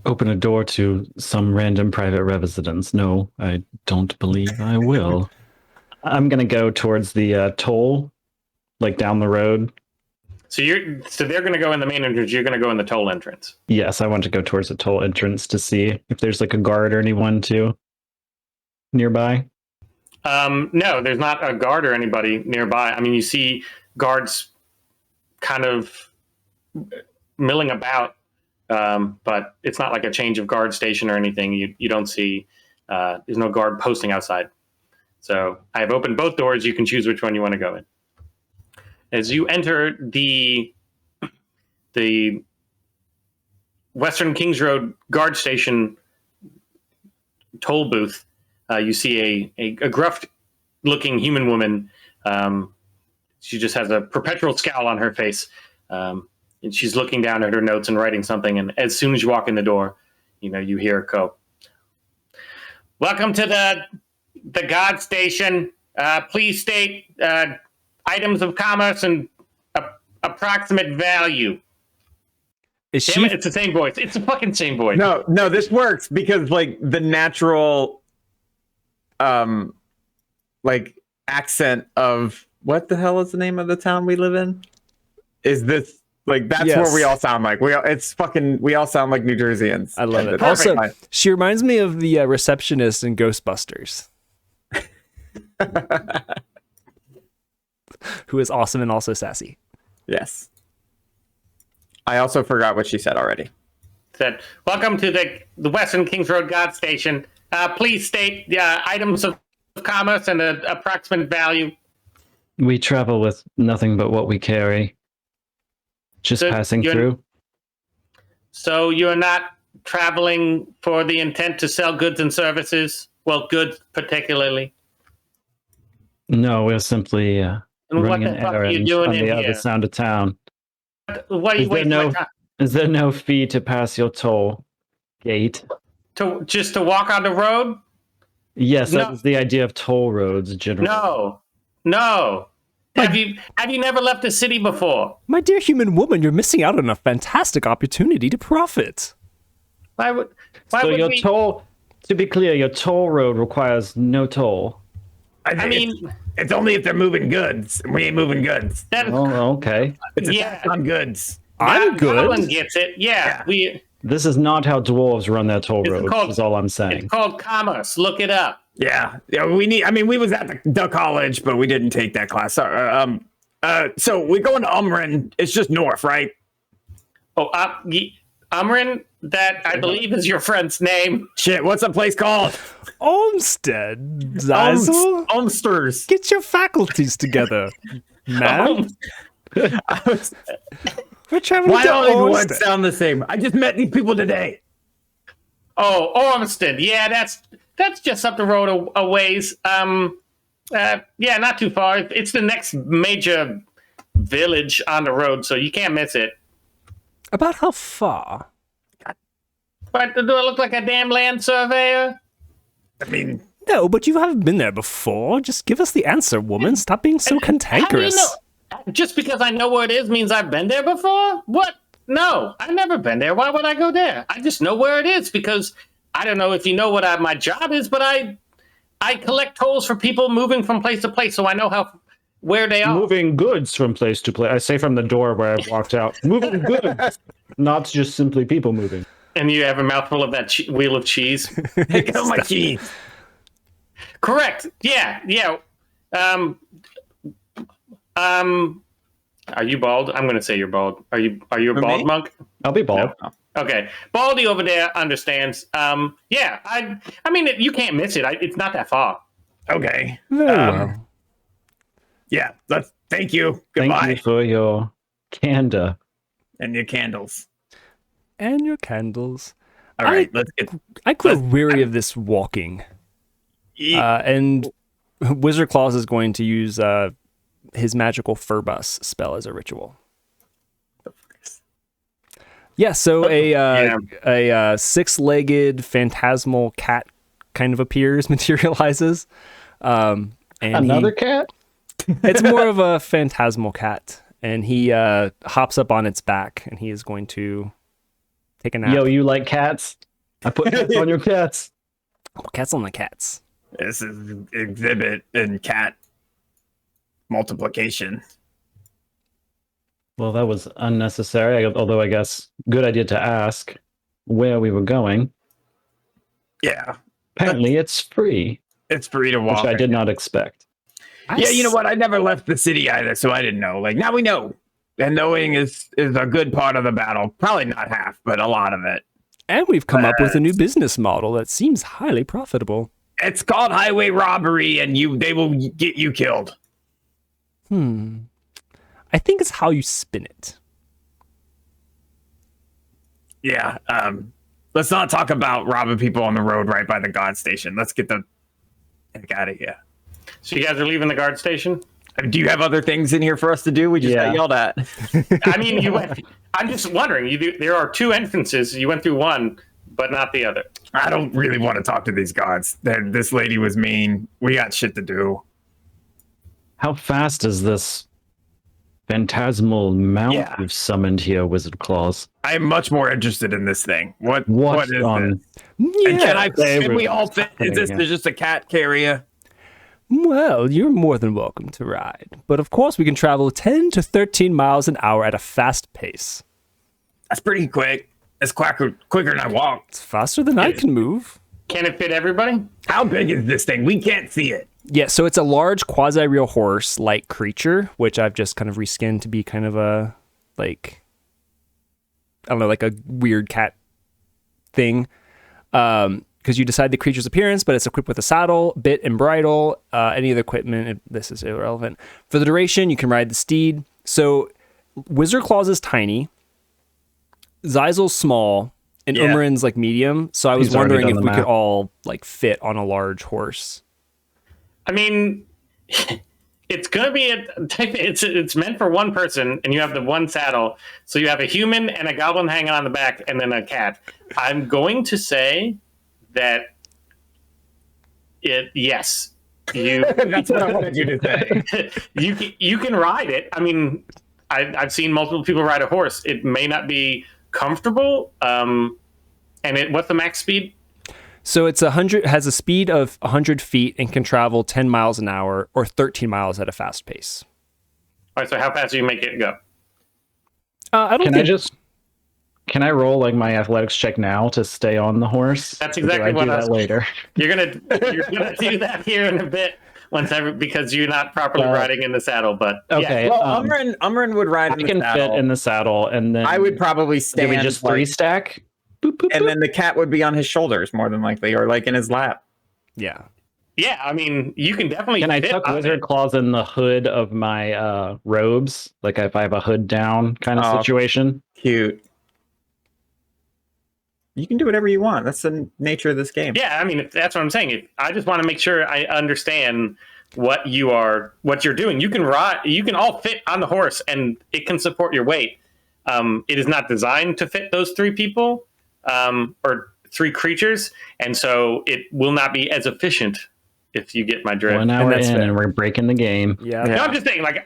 Open a door to some random private residence. No, I don't believe I will. I'm gonna go towards the toll, like down the road. So they're going to go in the main entrance. You're going to go in the toll entrance. Yes, I want to go towards the toll entrance to see if there's like a guard or anyone too nearby. No, there's not a guard or anybody nearby. I mean, you see guards kind of milling about, but it's not like a change of guard station or anything. You don't see. There's no guard posting outside. So I have opened both doors. You can choose which one you want to go in. As you enter the Western Kings Road guard station toll booth, you see a gruff-looking human woman. She just has a perpetual scowl on her face, and she's looking down at her notes and writing something. And as soon as you walk in the door, you hear her go, "Welcome to the guard station. Please state items of commerce and approximate value." Is Damn she? it, it's the same voice. It's the fucking same voice. No, this works because like the natural, like accent of what the hell is the name of the town we live in? Is this like that's Yes. where we all sound like we all sound like New Jerseyans. I love it. It's Also, perfect. she reminds me of the receptionist in Ghostbusters, who is awesome and also sassy. Yes. I also forgot what she said already. Said, "Welcome to the Western Kings Road guard station. Please state the items of commerce and the approximate value." We travel with nothing but what we carry. Just So passing you're- through. So you're not traveling for the intent to sell goods and services? Well, goods particularly. No, we're simply And what running the an fuck are you errand doing on in the other here? side of town. What are you Is there wasting no- my time? Is there no fee to pass your toll gate? Just to walk on the road? Yes, No. that is the idea of toll roads generally. No. Have you never left the city before? My dear human woman, you're missing out on a fantastic opportunity to profit. Why would So we? your toll, to be clear, your toll road requires no toll. I mean, it's only if they're moving goods. We ain't moving goods. that is, Oh, okay. It's a yeah. tax on goods. I'm Goblin good. gets it. Yeah, Yeah. This is not how dwarves run their toll It's roads. called- Is all I'm It's saying. called commerce. Look it up. Yeah. We was at the college, but we didn't take that class. So we're going to Umrin. It's just north, right? Oh, Umrin, that I believe is your friend's name. Shit, what's the place called? Olmsted, Zazzle. Ulsters. Get your faculties together, man. We're traveling Why to don't these words Olmsted. sound the same? I just met these people today. Oh, Ormsted. Yeah, that's just up the road a ways. Yeah, not too far. It's the next major village on the road, so you can't miss it. About how far? But do I look like a damn land surveyor? I mean, No, but you haven't been there before. Just give us the answer, woman. Stop being so How do you cantankerous. know? Just because I know where it is means I've been there before? What? No, I've never been there. Why would I go there? I just know where it is because I don't know if you know what my job is, but I collect tolls for people moving from place to place, so I know where they are. Moving goods from place to place. I say from the door where I walked out. Moving goods, not just simply people moving. And you have a mouthful of that wheel of cheese. pick up my keys. Correct. Yeah. Are you bald? I'm going to say you're bald. Are you a For bald me? monk? I'll be bald. Okay. Baldy over there understands. Yeah. I mean, you can't miss it. It's not that far. Okay. Very well. Yeah. Thank you. Thank Goodbye. you for your candor. And your candles. And your candles. All right. Let's get. I grow weary of this walking. And Wizard Claus is going to use his magical fur bus spell as a ritual. Yeah, so a six-legged phantasmal cat kind of appears, materializes. And Another cat? it's more of a phantasmal cat, and he hops up on its back, and he is going to take a nap. Yo, you like cats? I put cats on your cats. Oh, cats on the cats. This is exhibit in cat multiplication. Well, that was unnecessary, although I guess good idea to ask where we were going. Yeah. Apparently, it's free, It's free to walk. which I did not expect. Yeah, you know what? I never left the city either, so I didn't know. Like, now we know. And knowing is a good part of the battle. Probably not half, but a lot of it. And we've come up with a new business model that seems highly profitable. It's called highway robbery, and they will get you killed. I think it's how you spin it. Yeah. Let's not talk about robbing people on the road right by the God station. Let's get the heck out of here. So you guys are leaving the guard station? Do you have other things in here for us to do? We just Yeah. got yelled at. I mean, I'm just wondering. There are two entrances. You went through one, but not the other. I don't really want to talk to these gods. This lady was mean. We got shit to do. How fast is this phantasmal mount Yeah. you've summoned here, Wizard Claus? I am much more interested in this thing. What is on this? And can favorite we all fit? Is this happening just a cat carrier? Well, you're more than welcome to ride. But of course, we can travel 10 to 13 miles an hour at a fast pace. That's pretty quick. It's quicker than I walk. It's faster than I can move. Can it fit everybody? How big is this thing? We can't see it. Yeah, so it's a large quasi-real horse-like creature, which I've just kind of reskinned to be kind of a, like, I don't know, like a weird cat thing. Because you decide the creature's appearance, but it's equipped with a saddle, bit, and bridle. Any other equipment, this is irrelevant. For the duration, you can ride the steed. So Wizard Claus is tiny. Zeisel's small. And Yeah. Umarin's like medium. So I was He's already wondering done if the we could math. all like fit on a large horse. I mean, it's gonna be it's meant for one person, and you have the one saddle. So you have a human and a goblin hanging on the back, and then a cat. I'm going to say that yes, you That's what I wanted you to say. you can ride it. I mean, I've seen multiple people ride a horse. It may not be comfortable. And what's the max speed? So it's 100, has a speed of 100 feet and can travel 10 miles an hour or 13 miles at a fast pace. All right, so how fast do you make it go? I don't think... Can I roll like my athletics check now to stay on the horse? That's Or do exactly I what do I that was- later. You're gonna do that here in a bit because you're not properly riding in the saddle. But Okay. Well, Umran would ride I in the can saddle. fit in the saddle, and then I would probably do stand. we just like- three stack? Boop, boop, and boop. then the cat would be on his shoulders more than likely, or like in his lap. Yeah. yeah, I mean, you can definitely. Can I fit tuck on wizard it. claws in the hood of my robes, like if I have a hood down kind of Oh. situation? Cute. You can do whatever you want. That's the nature of this game. Yeah, I mean, that's what I'm saying. I just want to make sure I understand what you're doing. You can ride. You can all fit on the horse, and it can support your weight. It is not designed to fit those three people or three creatures, and so it will not be as efficient. If you get my drift. 1 hour that's in, fair. and we're breaking the game. Yeah. Yeah. No, I'm just saying, like,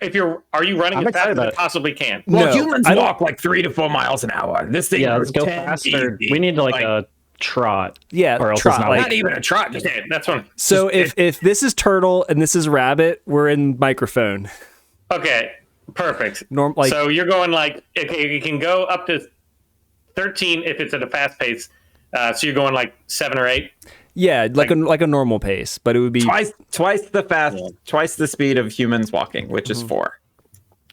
are you running I'm as fast excited as about you it. possibly can? Well, No, humans I don't- walk like 3 to 4 miles an hour. This thing Yeah, goes let's go 10 faster. easy. We need like Like, a trot. Yeah. Or else trot, it's not like- not even a trot. Just Okay, that's one. So if this is turtle and this is rabbit, we're in microphone. Okay, perfect. Like So you're going like, okay, you can go up to 13 if it's at a fast pace. So you're going like 7 or 8. yeah, like a normal pace, but it would be Twice the speed of humans walking, which is 4.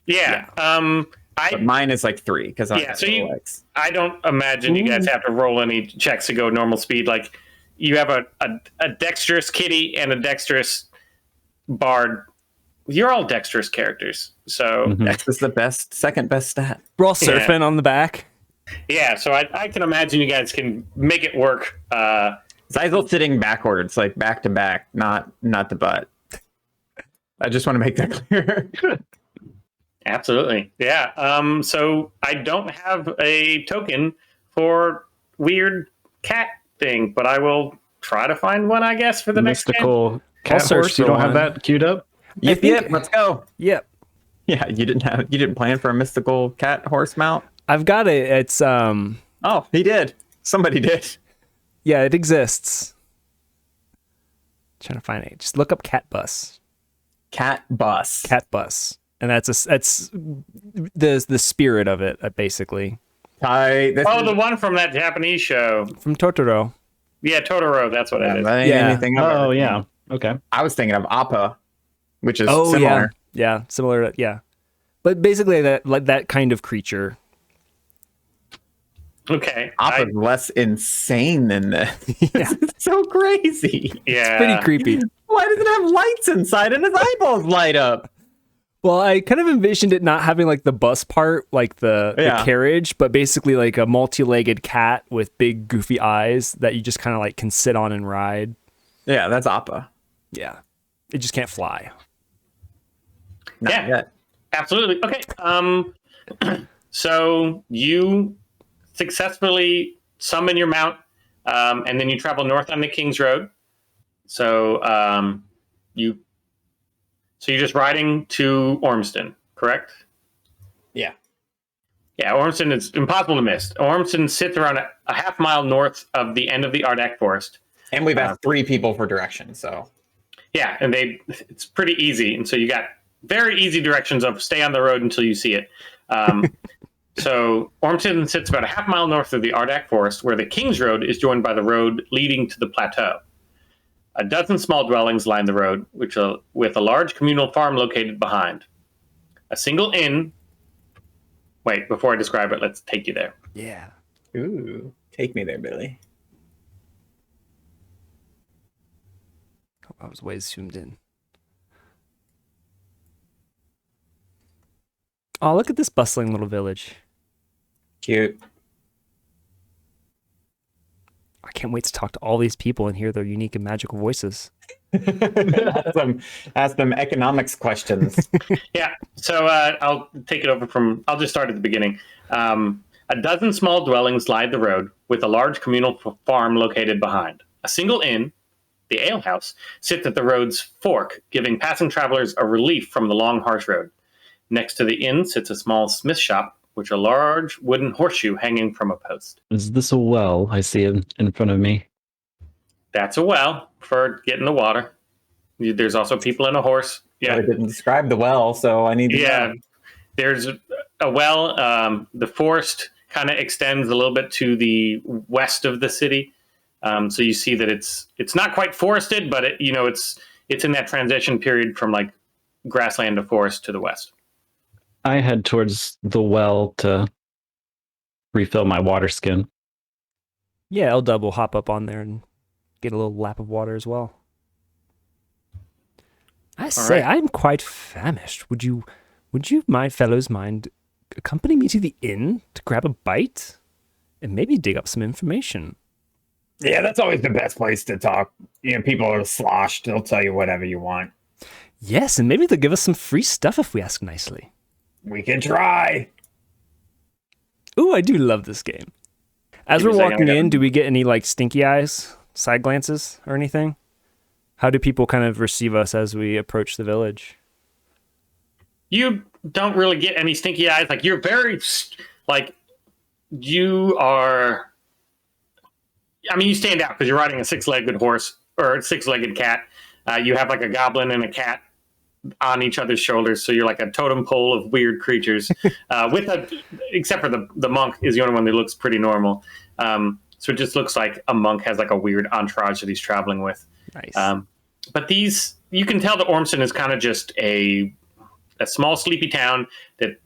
Yeah. But mine is like 3 because I Yeah, have so little you- legs. I don't imagine you guys have to roll any checks to go normal speed. Like you have a dexterous kitty and a dexterous bard. You're all dexterous characters. So Dex is the second best stat. we're all surfing on the back. yeah, so I can imagine you guys can make it work. Zyzel sitting backwards, like back to back, not the butt. I just want to make that clear. Absolutely. Yeah. So I don't have a token for weird cat thing, but I will try to find one, I guess, for the next game. Mystical cat search horse. You for don't have one. that queued up? Yep, think- let's go. Yep. Yeah, you didn't plan for a mystical cat horse mount? I've got it. It's Oh, he did. Somebody did. yeah, it exists. Trying to find it. Just look up cat bus. Cat bus. Cat bus. And that's the spirit of it, basically. The one from that Japanese show. From Totoro. Yeah, Totoro. That's what it is. Yeah. Anything I've Oh ever yeah. seen. Okay. I was thinking of Appa, which is Oh similar. yeah. Yeah, similar to, yeah. But basically that kind of creature. Okay. Appa's less insane than this. It's so crazy. Yeah. Pretty creepy. Why does it have lights inside and his eyeballs light up? Well, I kind of envisioned it not having like the bus part, like the carriage, but basically like a multi-legged cat with big goofy eyes that you just kind of like can sit on and ride. Yeah, that's Appa. Yeah. It just can't fly. Not Yeah. yet. Absolutely. Okay. So you successfully summon your mount, and then you travel north on the King's Road. So you're just riding to Ormston, correct? Yeah. Yeah, Ormston is impossible to miss. Ormston sits around a half mile north of the end of the Ardak Forest. And we've asked 3 people for directions, so Yeah, and it's pretty easy. And so you got very easy directions of stay on the road until you see it. So Ormston sits about a half mile north of the Ardak Forest, where the King's Road is joined by the road leading to the plateau. A dozen small dwellings line the road, with a large communal farm located behind. A single inn. Wait, before I describe it, let's take you there. Yeah. ooh, take me there, Billy. I was way zoomed in. Oh, look at this bustling little village. Cute. I can't wait to talk to all these people and hear their unique and magical voices. ask them economics questions. Yeah, so I'll take it over I'll just start at the beginning. A dozen small dwellings line the road, with a large communal farm located behind. A single inn, the Ale House, sits at the road's fork, giving passing travelers a relief from the long, harsh road. Next to the inn sits a small smith shop, with a large wooden horseshoe hanging from a post. Is this a well I see in front of me? That's a well for getting the water. There's also people in a horse. I didn't describe the well, so I need to know. There's a well. The forest kind of extends a little bit to the west of the city. So you see that it's not quite forested, but it's in that transition period from like grassland to forest to the west. I head towards the well to refill my water skin. Yeah, L-Dub will hop up on there and get a little lap of water as well. I say, right. I'm quite famished. Would you, my fellows, mind accompany me to the inn to grab a bite and maybe dig up some information? Yeah, that's always the best place to talk. People are sloshed. They'll tell you whatever you want. Yes, and maybe they'll give us some free stuff if we ask nicely. We can try. Ooh, I do love this game. As we're walking in, do we get any like stinky eyes, side glances, or anything? How do people kind of receive us as we approach the village? You don't really get any stinky eyes. Like you're very, like you are. I mean, you stand out because you're riding a six-legged horse or a six-legged cat. You have like a goblin and a cat on each other's shoulders, so you're like a totem pole of weird creatures. Except for the monk is the only one that looks pretty normal. So it just looks like a monk has like a weird entourage that he's traveling with. Nice. But these, you can tell that Ormston is kind of just a small, sleepy town that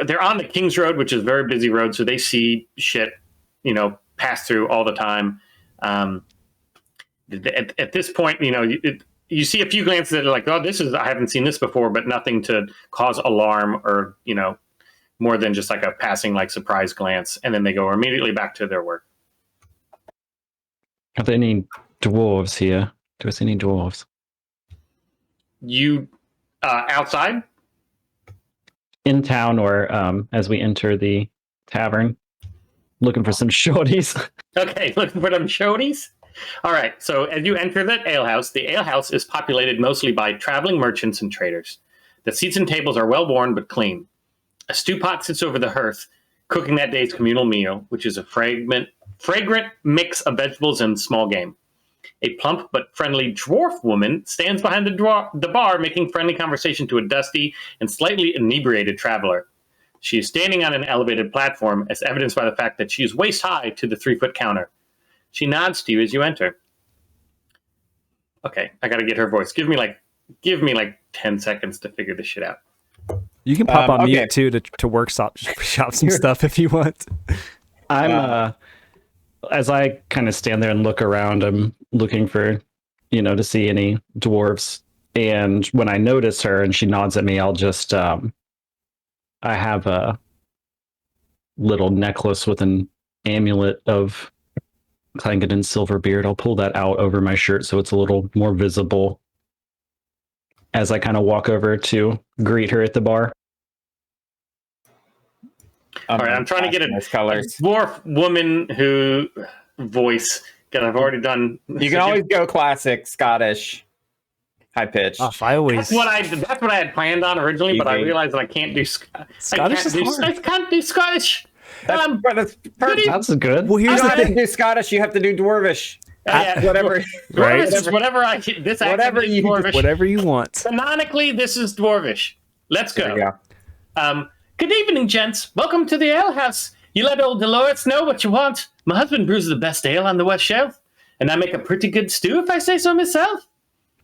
they're on the King's Road, which is a very busy road, so they see shit, pass through all the time. At this point, you see a few glances that are like, oh, I haven't seen this before, but nothing to cause alarm or, more than just like a passing, like surprise glance. And then they go immediately back to their work. Are there any dwarves here? Do I see any dwarves? You, outside? In town or as we enter the tavern? Looking for some shorties. Okay, looking for them shorties? All right, so as you enter the alehouse is populated mostly by traveling merchants and traders. The seats and tables are well worn but clean. A stew pot sits over the hearth, cooking that day's communal meal, which is a fragrant mix of vegetables and small game. A plump but friendly dwarf woman stands behind the bar, making friendly conversation to a dusty and slightly inebriated traveler. She is standing on an elevated platform, as evidenced by the fact that she is waist high to the 3-foot counter. She nods to you as you enter. Okay, I gotta get her voice. Give me like 10 seconds to figure this shit out. You can pop on mute too to workshop some stuff if you want. I'm as I kind of stand there and look around, I'm looking for, to see any dwarves. And when I notice her and she nods at me, I'll just I have a little necklace with an amulet of Clangeddon Silverbeard. I'll pull that out over my shirt so it's a little more visible as I kind of walk over to greet her at the bar. All right, I'm trying to get a dwarf woman who voice, because I've already done. You can always go classic Scottish, high pitched. Oh, That's what I had planned on originally, but I realized that I can't do Scottish. I can't do Scottish. That's perfect. That's good. Well, here's the You thing. do Scottish, you have to do Dwarvish. Whatever. Right? Whatever Whatever you want. Canonically, this is Dwarvish. Let's go. There you go. Good evening, gents. Welcome to the ale house. You let old Dolores know what you want. My husband brews the best ale on the West Shelf, and I make a pretty good stew if I say so myself.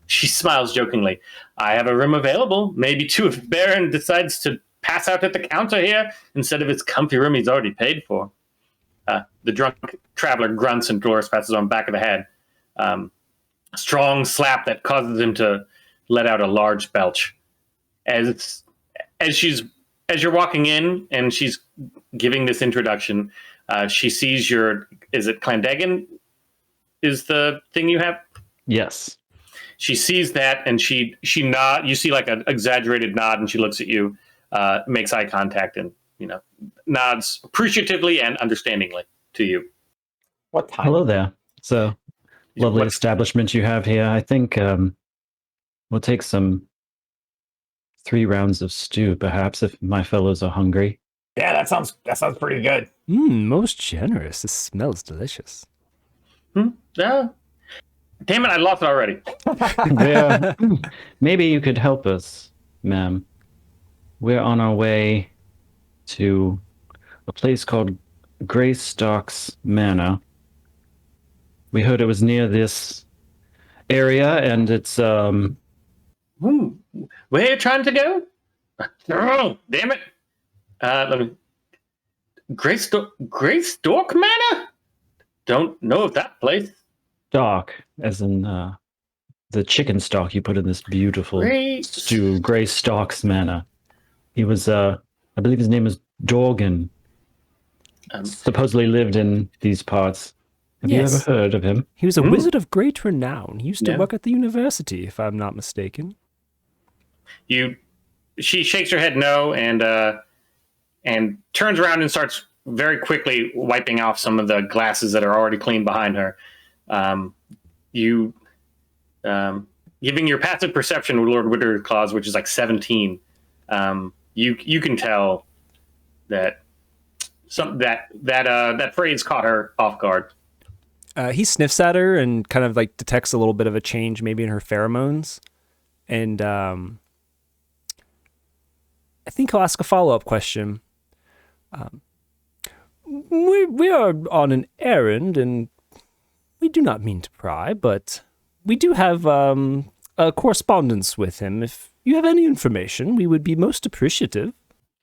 She smiles jokingly. I have a room available. Maybe too if Baron decides to pass out at the counter here instead of his comfy room he's already paid for. The drunk traveler grunts and Dolores passes on back of the head. A strong slap that causes him to let out a large belch. As you're walking in and she's giving this introduction, she sees is it Clandegan is the thing you have? Yes. She sees that and she nod. You see like an exaggerated nod and she looks at you, makes eye contact and, nods appreciatively and understandingly to you. What time? Hello there. It's a lovely establishment you have here. I think we'll take some 3 rounds of stew, perhaps, if my fellows are hungry. Yeah, that sounds pretty good. Most generous. This smells delicious. Yeah. Damn it, I lost it already. Maybe you could help us, ma'am. We're on our way to a place called Greystock's Manor. We heard it was near this area, and it's Ooh, where are you trying to go? Oh, damn it. Let me. Greystock Manor? Don't know of that place. stock, as in the chicken stock you put in this beautiful stew, Greystock's Manor. He was, I believe his name is Dorgan. Supposedly lived in these parts. Have you ever heard of him? He was a wizard of great renown. He used to Yeah. work at the university, if I'm not mistaken. She shakes her head no, and turns around and starts very quickly wiping off some of the glasses that are already clean behind her. Giving your passive perception, Lord Witterclaws, which is like 17, you can tell that that phrase caught her off guard. He sniffs at her and kind of like detects a little bit of a change maybe in her pheromones. And I think he'll ask a follow-up question. We are on an errand, and we do not mean to pry, but we do have a correspondence with him. If you have any information, we would be most appreciative.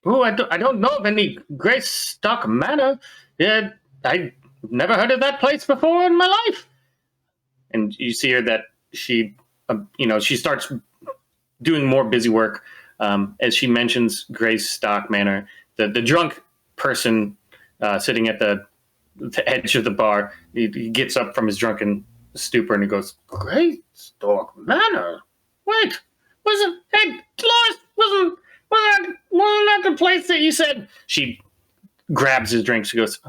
Oh, I don't know of any Greystock Manor. Yeah, I never heard of that place before in my life. And you see her that she, she starts doing more busy work as she mentions Greystock Manor. The drunk person sitting at the edge of the bar, he gets up from his drunken stupor and he goes, "Greystock Manor? Wait, wasn't Dolores? Wasn't that the place that you said?" She grabs his drink. She goes,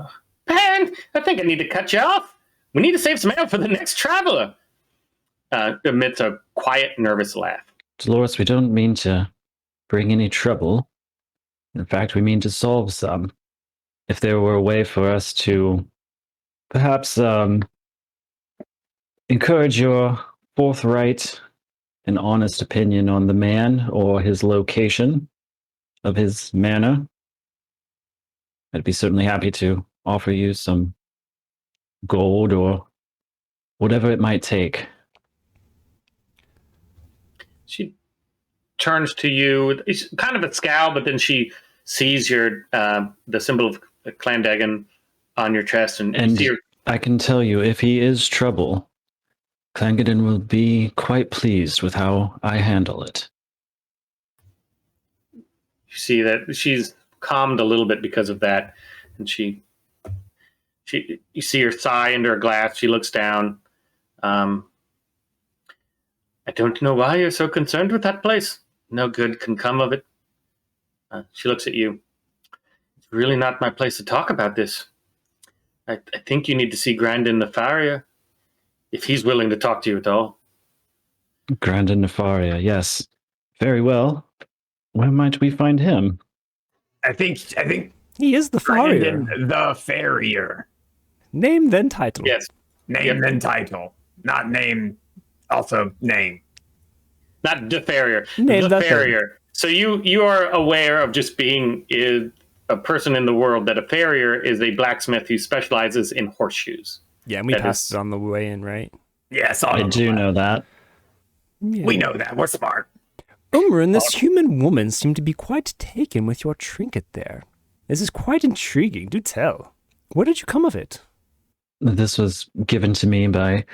"Man, I think I need to cut you off. We need to save some ammo for the next traveler." Amidst a quiet, nervous laugh. Dolores, we don't mean to bring any trouble. In fact, we mean to solve some. If there were a way for us to perhaps encourage your forthright and honest opinion on the man or his location of his manor, I'd be certainly happy to offer you some gold or whatever it might take. She turns to you. It's kind of a scowl, but then she sees your the symbol of Clandagan on your chest, and you see her. I can tell you, if he is trouble, Clangaden will be quite pleased with how I handle it. You see that she's calmed a little bit because of that, and you see her sigh into her glass. She looks down. I don't know why you're so concerned with that place. No good can come of it. She looks at you. It's really not my place to talk about this. I think you need to see Grandin the Farrier, if he's willing to talk to you at all. Grandin Nefaria, yes. Very well. Where might we find him? I think He is the farrier. Brandon the Farrier. Name then title. Yes. Name then title. Not name, also name. Not the Farrier. Name the the Farrier. So you are aware of just being a person in the world that a farrier is a blacksmith who specializes in horseshoes. Yeah, and we That passed is- it on the way in, right? Yes, I do know that. Yeah. We know that. We're smart. Umrin, this human woman seemed to be quite taken with your trinket there. This is quite intriguing. Do tell. Where did you come of it? This was given to me by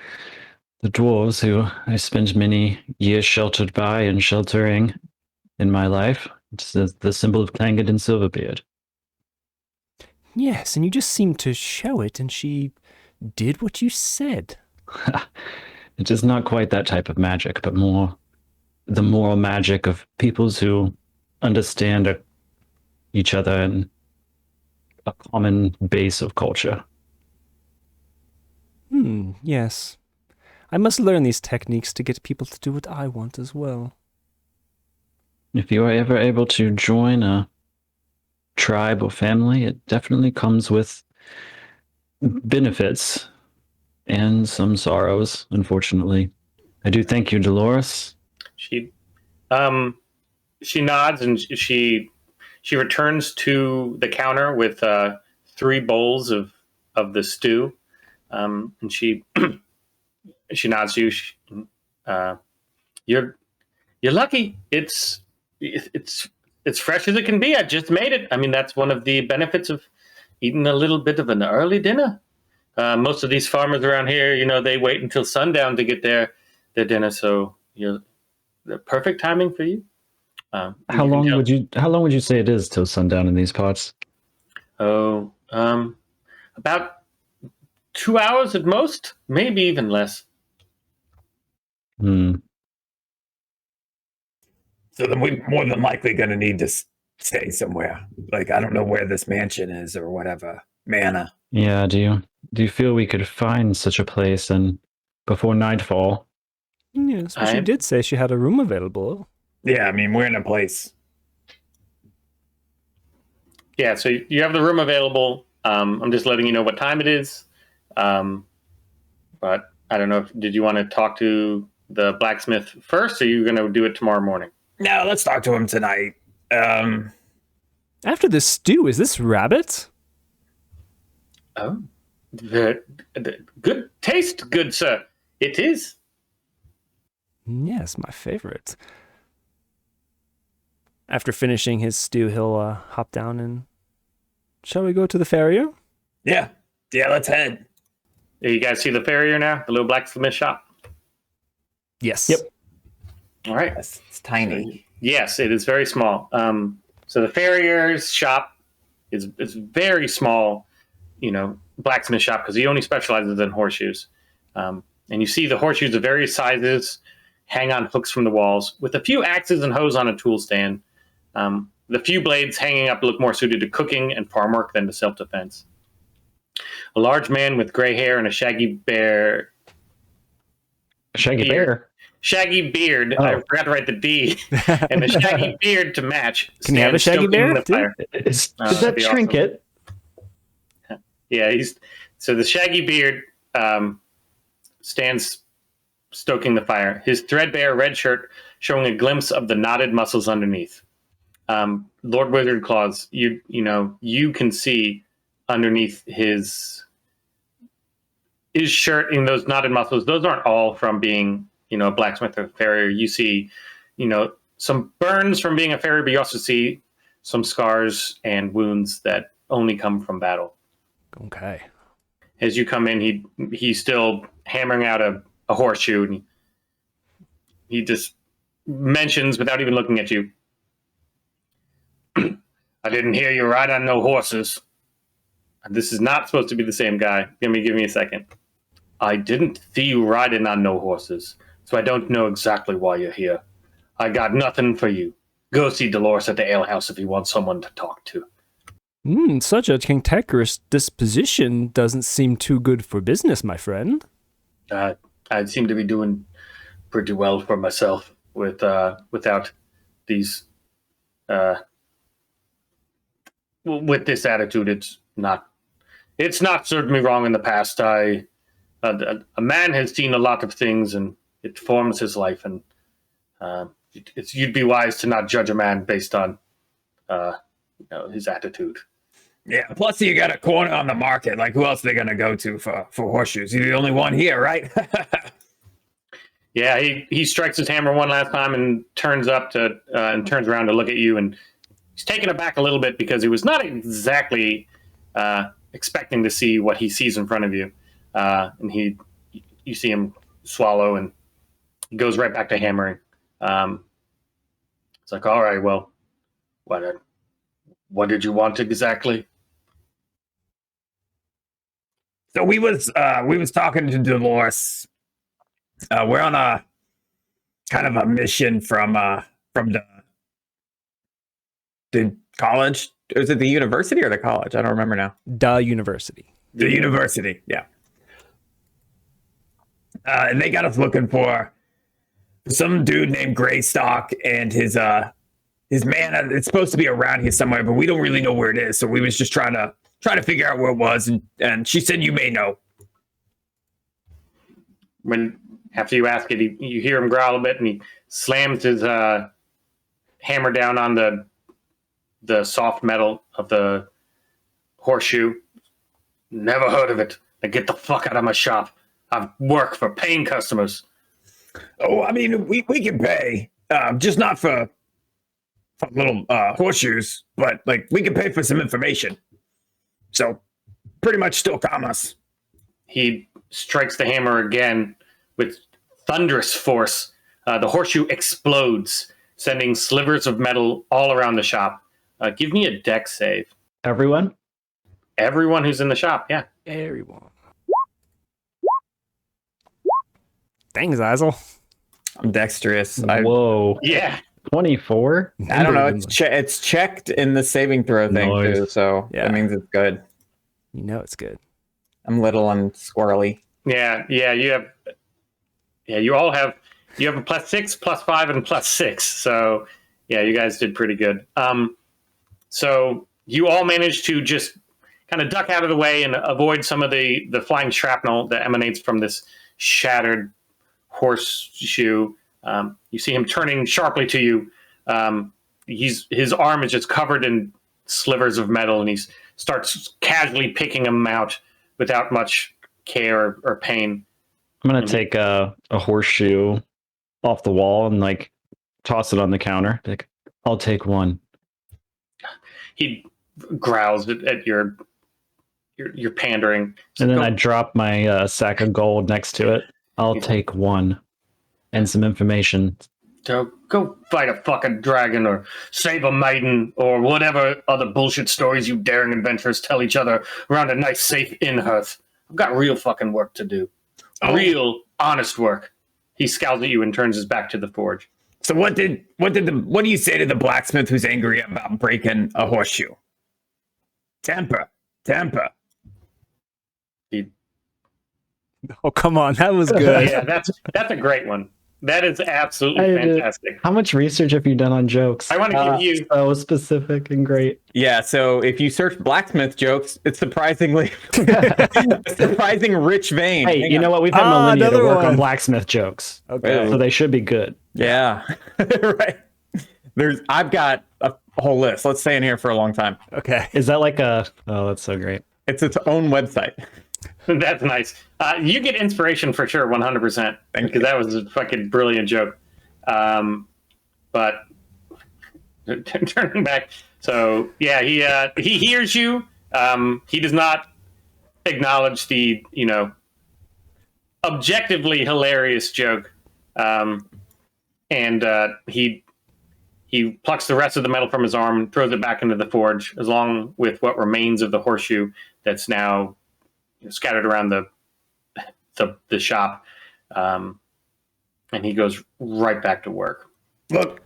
the dwarves who I spent many years sheltered by and sheltering in my life. It's the symbol of Clangard and Silverbeard. Yes, and you just seemed to show it, and she did what you said. It is not quite that type of magic, but more the moral magic of peoples who understand each other and a common base of culture. Yes. I must learn these techniques to get people to do what I want as well. If you are ever able to join a tribe or family, it definitely comes with benefits. And some sorrows, unfortunately. I do thank you, Dolores. She nods and she returns to the counter with 3 bowls of the stew, and she she nods to you. You're lucky. It's fresh as it can be. I just made it. I mean, that's one of the benefits of eating a little bit of an early dinner. Most of these farmers around here, they wait until sundown to get their dinner. So the perfect timing for you. How long would you say it is till sundown in these parts? Oh, about 2 hours at most, maybe even less. Hmm. So then we're more than likely going to need to stay somewhere. Like, I don't know where this mansion is or whatever. Mana. Yeah, do you feel we could find such a place and before nightfall? Yes, but she did say she had a room available. Yeah, I mean, we're in a place. Yeah, so you have the room available. I'm just letting you know what time it is. But I don't know, did you want to talk to the blacksmith first, or are you going to do it tomorrow morning? No, let's talk to him tonight. After this stew, is this rabbit? Oh, the good taste, good sir. It is. Yes, my favorite. After finishing his stew, he'll hop down and... Shall we go to the farrier? Yeah, let's head. You guys see the farrier now? The little blacksmith shop? Yes. Yep. All right. It's tiny. Yes, it is very small. So the farrier's shop is very small, blacksmith shop, because he only specializes in horseshoes. And you see the horseshoes of various sizes hang on hooks from the walls, with a few axes and hoes on a tool stand. The few blades hanging up look more suited to cooking and farm work than to self-defense. A large man with gray hair and a shaggy beard. Shaggy beard. Oh. I forgot to write the D. And a shaggy beard to match. Can you have a shaggy beard? Is that'd that be trinket? Awesome. Yeah, so the shaggy beard stands stoking the fire. His threadbare red shirt showing a glimpse of the knotted muscles underneath. Lord Wizard Claws, you can see underneath his shirt in those knotted muscles. Those aren't all from being, a blacksmith or farrier. You see, some burns from being a farrier, but you also see some scars and wounds that only come from battle. Okay. As you come in, he's still hammering out a horseshoe, and he just mentions, without even looking at you, I didn't hear you ride on no horses. This is not supposed to be the same guy. Give me a second. I didn't see you riding on no horses, so I don't know exactly why you're here. I got nothing for you. Go see Dolores at the alehouse if you want someone to talk to. Such a cantankerous disposition doesn't seem too good for business, my friend. I seem to be doing pretty well for myself without these... with this attitude. It's not served me wrong in the past. A man has seen a lot of things, and it forms his life, and you'd be wise to not judge a man based on his attitude. Yeah, plus you got a corner on the market. Like, who else are they going to go to for horseshoes? You're the only one here, right? Yeah, he strikes his hammer one last time and turns around to look at you, and he's taken aback a little bit because he was not exactly expecting to see what he sees in front of you. And you see him swallow, and he goes right back to hammering. It's like, all right, well, what did you want exactly? So we was talking to Dolores. We're on a kind of a mission from the college. Is it the university or the college? I don't remember now. The university. The university, yeah. And they got us looking for some dude named Greystock and his man. It's supposed to be around here somewhere, but we don't really know where it is. So we was just trying to figure out where it was, and she said you may know. when after you ask it, you hear him growl a bit, and he slams his hammer down on the soft metal of the horseshoe. Never heard of it. Now get the fuck out of my shop. I work for paying customers. Oh, I mean, we can pay, just not for little horseshoes, but like we can pay for some information. So, pretty much still commerce. He strikes the hammer again with thunderous force. The horseshoe explodes, sending slivers of metal all around the shop. Give me a dex save. Everyone? Everyone who's in the shop, yeah. Everyone. Thanks, Azel. I'm dexterous. Whoa. Yeah. 24? I don't know. It's checked in the saving throw thing Nice. too, so Yeah. that means it's good. You know it's good. I'm little and squirrely. Yeah, you have you all have a +6, +5, and +6. So yeah, you guys did pretty good. So you all managed to just kind of duck out of the way and avoid some of the flying shrapnel that emanates from this shattered horseshoe. You see him turning sharply to you. His arm is just covered in slivers of metal, and he starts casually picking them out without much care or pain. I'm going to take a horseshoe off the wall and like toss it on the counter. Like, I'll take one. He growls at your pandering. And then I drop my sack of gold next to it. I'll take one. And some information. Go fight a fucking dragon or save a maiden or whatever other bullshit stories you daring adventurers tell each other around a nice safe inn hearth. I've got real fucking work to do. Real honest work. He scowls at you and turns his back to the forge. So what do you say to the blacksmith who's angry about breaking a horseshoe? Temper. Oh, come on. That was good. Yeah, that's a great one. That is absolutely fantastic. How much research have you done on jokes? I want to give you So specific and great. Yeah, so if you search blacksmith jokes, it's surprisingly a surprising rich vein. Hey, Hang you on. know what? We've had millennia to another work one. on blacksmith jokes. Okay. So they should be good. Yeah, right. I've got a whole list. Let's stay in here for a long time. Okay. Is that like a... Oh, that's so great. It's its own website. that's nice. You get inspiration for sure, 100%. Because that was a fucking brilliant joke. But turning back, so yeah, he hears you. He does not acknowledge the objectively hilarious joke, and he plucks the rest of the metal from his arm, throws it back into the forge, along with what remains of the horseshoe that's now scattered around the shop, and he goes right back to work. Look,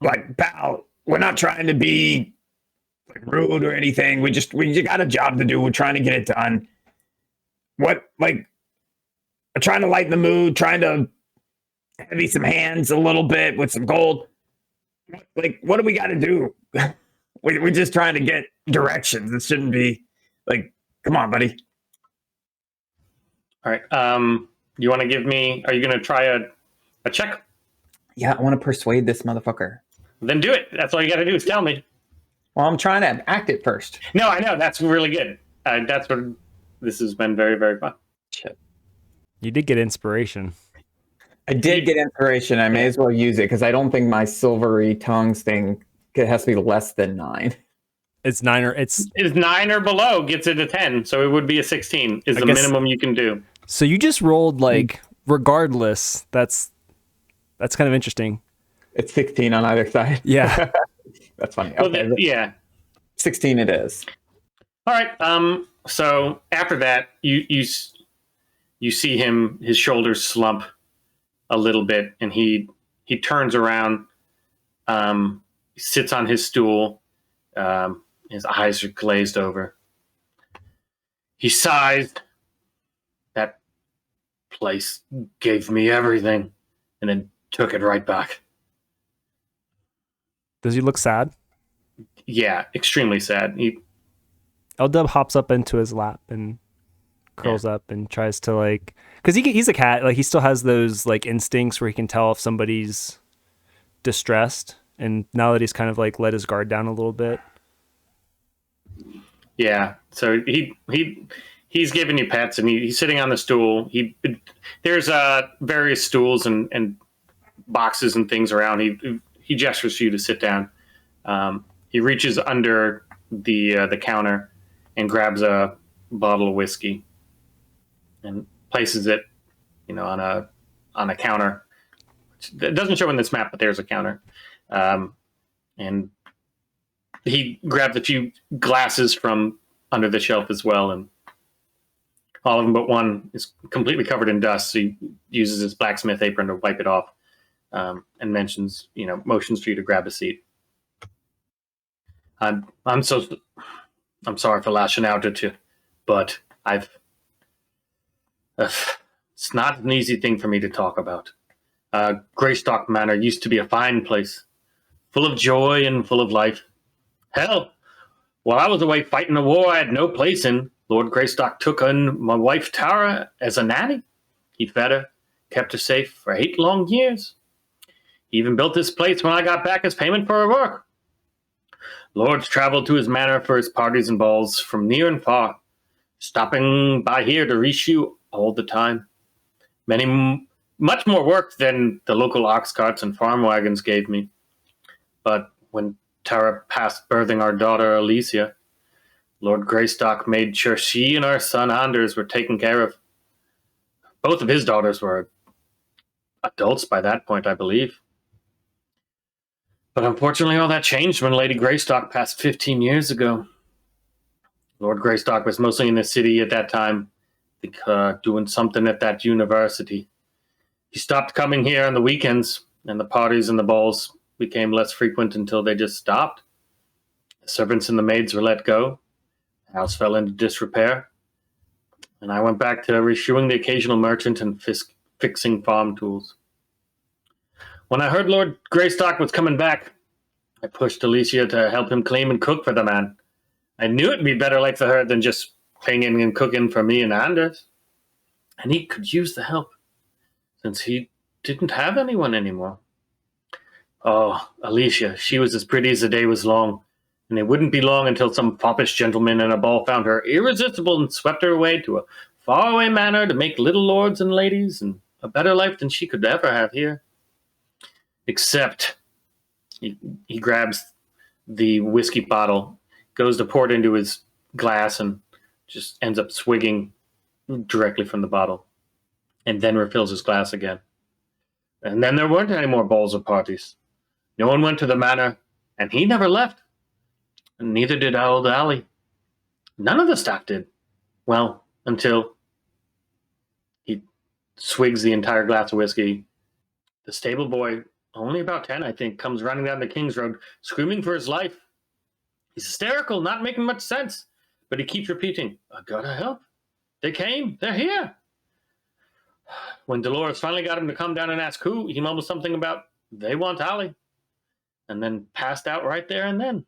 like, pal, we're not trying to be like rude or anything. We just got a job to do. We're trying to get it done. We're trying to lighten the mood, trying to heavy some hands a little bit with some gold. Like, what do we got to do? We're just trying to get directions. It shouldn't be like, come on, buddy. All right. You want to give me? Are you going to try a check? Yeah, I want to persuade this motherfucker. Then do it. That's all you got to do is tell me. Well, I'm trying to act it first. No, I know. That's really good. That's what this has been very, very fun. Shit. You did get inspiration. I did get inspiration. I may as well use it because I don't think my silvery tongues thing has to be less than 9. It's 9 or it's Is 9 or below gets it a 10, so it would be a 16. Is I the guess- minimum you can do. so you just rolled like regardless. That's kind of interesting. It's 16 on either side. Yeah. That's funny. Well, Okay, yeah. 16 it is. All right. So after that, you see him, his shoulders slump a little bit, and he turns around, sits on his stool. His eyes are glazed over. He sighs. That place gave me everything, and then took it right back. Does he look sad? Yeah, extremely sad. L-Dub hops up into his lap and curls up and tries to like, because he's a cat, like he still has those like instincts where he can tell if somebody's distressed, and now that he's kind of like let his guard down a little bit. Yeah, so he's giving you pets, and he's sitting on the stool. There's various stools and boxes and things around. He gestures for you to sit down. He reaches under the counter and grabs a bottle of whiskey and places it, on a counter. It doesn't show in this map, but there's a counter. And he grabbed a few glasses from under the shelf as well, and all of them but one is completely covered in dust. So he uses his blacksmith apron to wipe it off, and motions for you to grab a seat. I'm sorry for lashing out at you, but it's not an easy thing for me to talk about. Greystock Manor used to be a fine place, full of joy and full of life. Hell, while I was away fighting a war I had no place in, Lord Greystock took in my wife Tara as a nanny. He fed her, kept her safe for 8 long years. He even built this place when I got back as payment for her work. Lords traveled to his manor for his parties and balls from near and far, stopping by here to reach you all the time. Much more work than the local ox carts and farm wagons gave me. But when Tara passed birthing our daughter Alicia, Lord Greystock made sure she and our son Anders were taken care of. Both of his daughters were adults by that point, I believe. But unfortunately, all that changed when Lady Greystock passed 15 years ago. Lord Greystock was mostly in the city at that time, doing something at that university. He stopped coming here on the weekends, and the parties and the balls became less frequent until they just stopped. The servants and the maids were let go. The house fell into disrepair. And I went back to reshoeing the occasional merchant and fixing farm tools. When I heard Lord Greystock was coming back, I pushed Alicia to help him clean and cook for the man. I knew it'd be better life for her than just cleaning and cooking for me and Anders. And he could use the help, since he didn't have anyone anymore. Oh, Alicia, she was as pretty as the day was long, and it wouldn't be long until some foppish gentleman in a ball found her irresistible and swept her away to a faraway manor to make little lords and ladies and a better life than she could ever have here. Except he grabs the whiskey bottle, goes to pour it into his glass, and just ends up swigging directly from the bottle, and then refills his glass again. And then there weren't any more balls or parties. No one went to the manor, and he never left. And neither did old Allie. None of the staff did. Well, until he swigs the entire glass of whiskey. The stable boy, only about 10, I think, comes running down the King's Road, screaming for his life. He's hysterical, not making much sense, but he keeps repeating, I gotta help. They came. They're here. When Dolores finally got him to come down and ask who, he mumbled something about, they want Allie, and then passed out right there and then.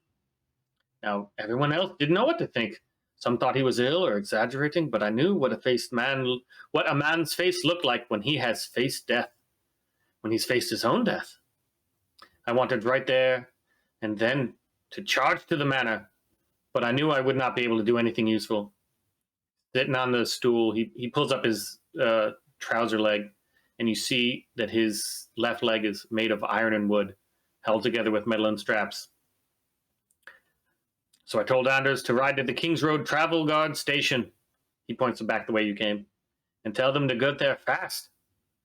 Now, everyone else didn't know what to think. Some thought he was ill or exaggerating, but I knew what a man's face looked like when he has faced death, when he's faced his own death. I wanted right there and then to charge to the manor, but I knew I would not be able to do anything useful. Sitting on the stool, he pulls up his trouser leg, and you see that his left leg is made of iron and wood, held together with metal and straps. So I told Anders to ride to the King's Road Travel Guard Station. He points back the way you came, and tell them to get there fast.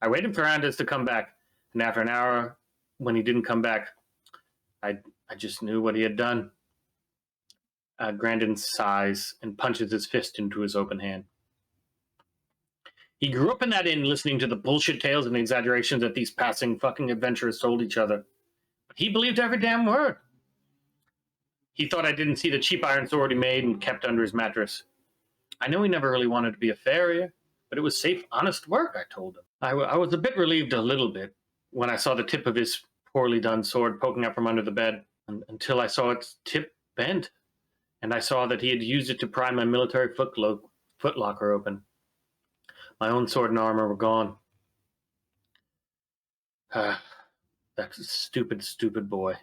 I waited for Anders to come back, and after an hour, when he didn't come back, I just knew what he had done. Grandin sighs and punches his fist into his open hand. He grew up in that inn listening to the bullshit tales and exaggerations that these passing fucking adventurers told each other. But he believed every damn word. He thought I didn't see the cheap iron sword he made and kept under his mattress. I know he never really wanted to be a farrier, but it was safe, honest work, I told him. I was a bit relieved a little bit when I saw the tip of his poorly done sword poking up from under the bed, until I saw its tip bent, and I saw that he had used it to pry my military footlocker open. My own sword and armor were gone. That stupid boy.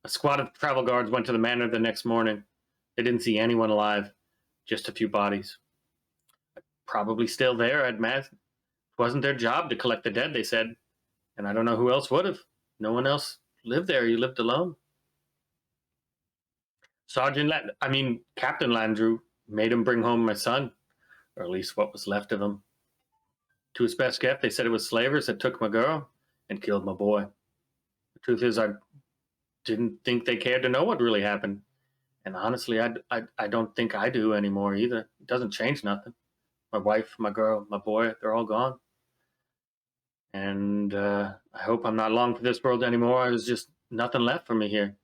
A squad of travel guards went to the manor the next morning. They didn't see anyone alive, just a few bodies. Probably still there, I'd imagine. It wasn't their job to collect the dead, they said. And I don't know who else would have. No one else lived there. You lived alone. Captain Landrew made him bring home my son, or at least what was left of him. To his best guess, they said it was slavers that took my girl and killed my boy. The truth is, I didn't think they cared to know what really happened. And honestly, I don't think I do anymore either. It doesn't change nothing. My wife, my girl, my boy, they're all gone. And I hope I'm not long for this world anymore. There's just nothing left for me here.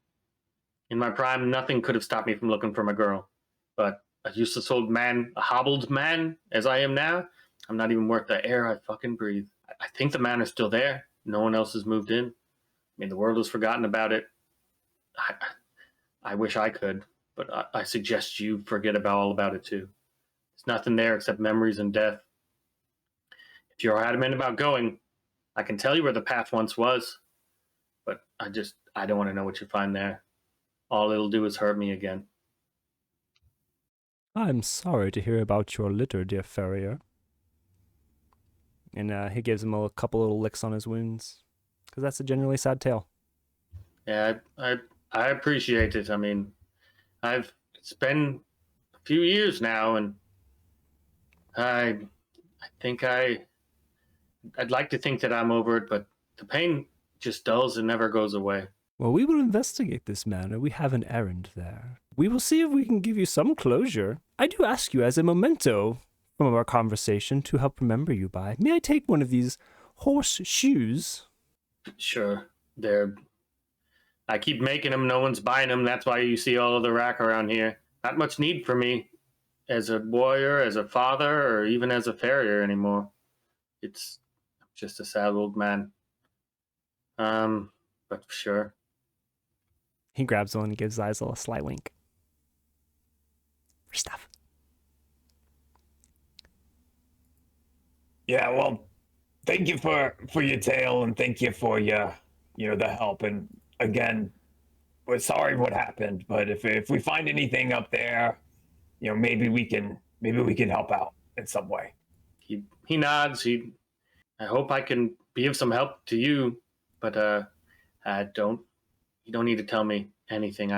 In my prime, nothing could have stopped me from looking for my girl. But a useless old man, a hobbled man, as I am now, I'm not even worth the air I fucking breathe. I think the manor's still there. No one else has moved in. I mean, the world has forgotten about it. I wish I could, but I suggest you forget all about it too. There's nothing there except memories and death. If you're adamant about going, I can tell you where the path once was, but I don't want to know what you find there. All it'll do is hurt me again. I'm sorry to hear about your litter, dear farrier. And he gives him a couple little licks on his wounds, because that's a generally sad tale. Yeah, I appreciate it. I mean, it's been a few years now, and I think I'd like to think that I'm over it, but the pain just dulls and never goes away. Well, we will investigate this manor. We have an errand there. We will see if we can give you some closure. I do ask you as a memento from our conversation to help remember you by. May I take one of these horseshoes? Sure. I keep making them. No one's buying them. That's why you see all of the rack around here. Not much need for me as a warrior, as a father, or even as a farrier anymore. It's just a sad old man. But sure. He grabs one and gives Zaisel a sly wink. For stuff. Yeah, well, thank you for your tale, and thank you for the help. And again, we're sorry what happened, but if we find anything up there, maybe we can help out in some way. He nods. I hope I can be of some help to you, but you don't need to tell me anything.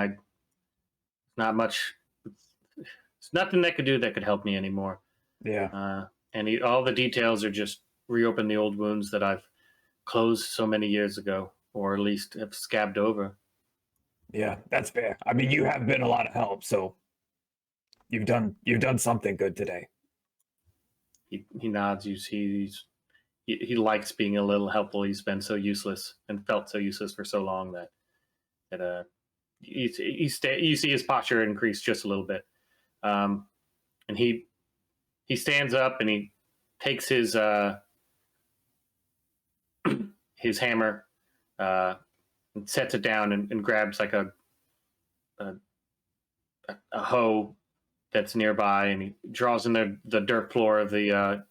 Not much. It's nothing that could help me anymore. Yeah. And all the details are just reopen the old wounds that I've closed so many years ago, or at least have scabbed over. Yeah, that's fair. I mean, you have been a lot of help, so you've done something good today. He nods. You see, he likes being a little helpful. He's been so useless and felt so useless for so long that you see his posture increase just a little bit, and he stands up and he takes his hammer and sets it down and grabs like a hoe that's nearby, and he draws in the dirt floor of the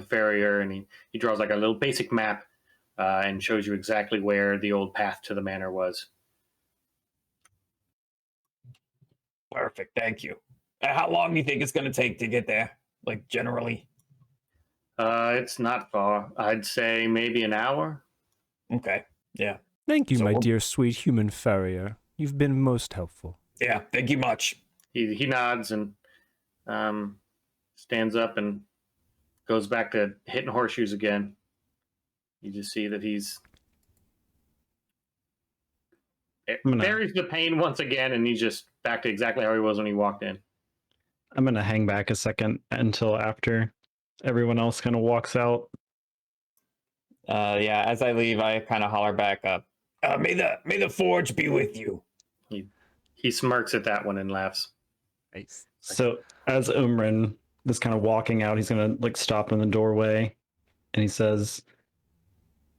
farrier, and he draws like a little basic map and shows you exactly where the old path to the manor was. Perfect, thank you. How long do you think it's going to take to get there, like generally? It's not far. I'd say maybe an hour. Okay, yeah. Thank you, So my we'll- dear sweet human farrier. You've been most helpful. Yeah, thank you much. He nods and stands up and goes back to hitting horseshoes again. You just see that he's buries the pain once again, and he's just back to exactly how he was when he walked in. I'm going to hang back a second until after everyone else kind of walks out. Yeah, as I leave, I kind of holler back up. May the forge be with you. He smirks at that one and laughs. Nice. So as Umrin is kind of walking out, he's going to like stop in the doorway and he says,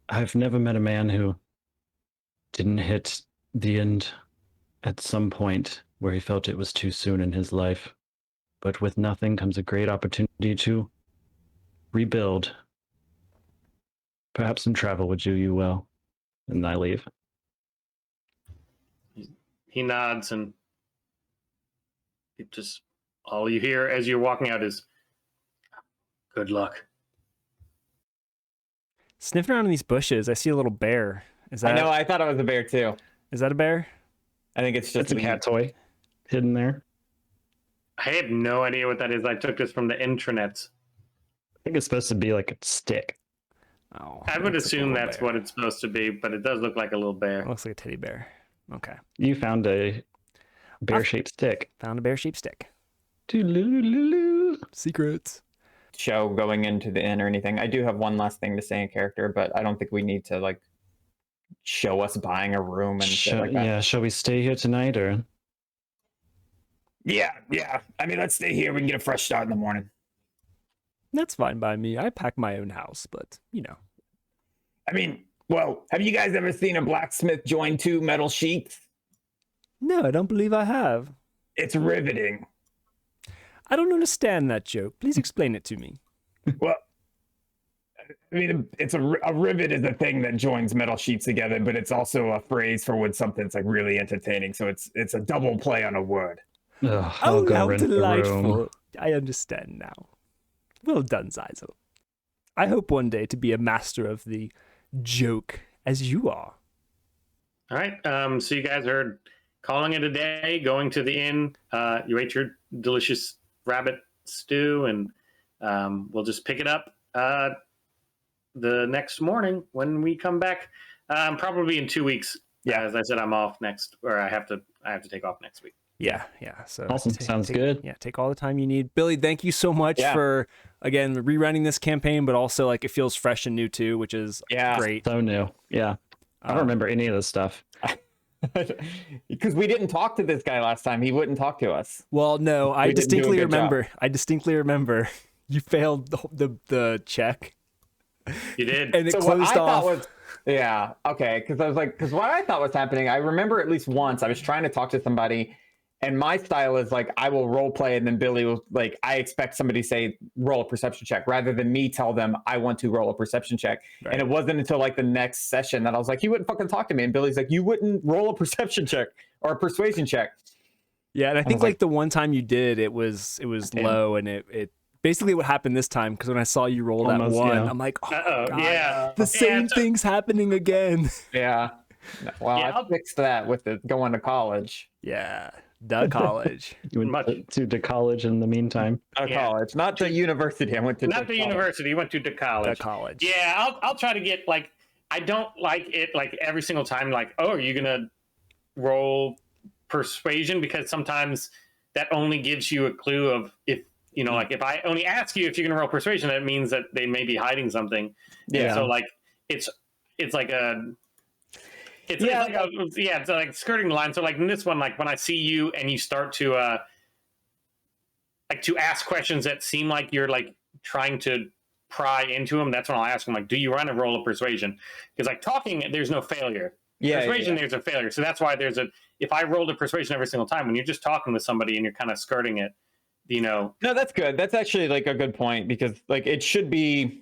I've never met a man who didn't hit the end at some point where he felt it was too soon in his life. But with nothing comes a great opportunity to rebuild. Perhaps some travel would do you well. And I leave. He nods, and it just all you hear as you're walking out is, "Good luck." Sniffing around in these bushes, I see a little bear. Is that? I know. I thought it was a bear too. Is that a bear? I think it's just It's a cat toy hidden there. I have no idea what that is. I took this from the intranets. I think it's supposed to be like a stick. Oh, I would looks like a assume little that's bear. what it's supposed to be, but it does look like a little bear. It looks like a teddy bear. Okay. You found a bear-shaped stick. Found a bear-shaped stick. Doo-loo-loo-loo. Secrets. show going into the inn or anything. I do have one last thing to say in character, but I don't think we need to like show us buying a room and shit like that. Yeah, shall we stay here tonight or? Yeah. I mean, let's stay here. We can get a fresh start in the morning. That's fine by me. I pack my own house, but you know. I mean, well, have you guys ever seen a blacksmith join two metal sheets? No, I don't believe I have. It's riveting. I don't understand that joke. Please explain it to me. Well, I mean, it's a rivet is a thing that joins metal sheets together, but it's also a phrase for when something's like really entertaining. So it's a double play on a word. Ugh, I'll go how rent a room. delightful. I understand now. Well done, Zizel. I hope one day to be a master of the joke as you are. All right. So you guys are calling it a day, going to the inn. You ate your delicious rabbit stew, and we'll just pick it up the next morning when we come back. Probably in 2 weeks. Yeah, as I said, I'm off next, or I have to take off next week. Yeah. So Awesome. Sounds good. Yeah, take all the time you need. Billy, thank you so much for again rerunning this campaign, but also like it feels fresh and new too, which is great. So new. Yeah. I don't remember any of this stuff. Because we didn't talk to this guy last time. He wouldn't talk to us. Well, no, I We didn't do a distinctly good remember. I distinctly remember you failed the check. You did. And it So what closed I off. thought was, yeah, okay, because I was like, because what I thought was happening, I remember at least once I was trying to talk to somebody, and my style is like I will role play, and then Billy will like I expect somebody to say roll a perception check rather than me tell them I want to roll a perception check. Right. And it wasn't until like the next session that I was like, you wouldn't fucking talk to me, and Billy's like, you wouldn't roll a perception check or a persuasion check. Yeah, and I think was like like- the one time you did, it was low, and it basically what happened this time, because when I saw you roll that Almost, one, yeah. I'm like, oh Uh-oh, God, yeah. the same so- thing's happening again. Yeah. Well, Yeah, I I'll- fixed that with the going to college. Yeah, the college. You went Much. to college in the meantime. College, not the university. I went to Not the college. university. You went to the college. The college. Yeah, I'll try to get like I don't like it like every single time. Like, oh, are you gonna roll persuasion? Because sometimes that only gives you a clue of if you know, like if I only ask you if you're gonna roll persuasion, that means that they may be hiding something. Yeah. And so like it's like a. It's it's like skirting the line. So like in this one, like when I see you and you start to like to ask questions that seem like you're like trying to pry into them, that's when I'll ask them like, do you run a roll of persuasion? Because like talking, there's no failure. Persuasion, there's a failure. So that's why if I rolled a persuasion every single time, when you're just talking with somebody and you're kind of skirting it, you know. No, that's good. That's actually like a good point, because like it should be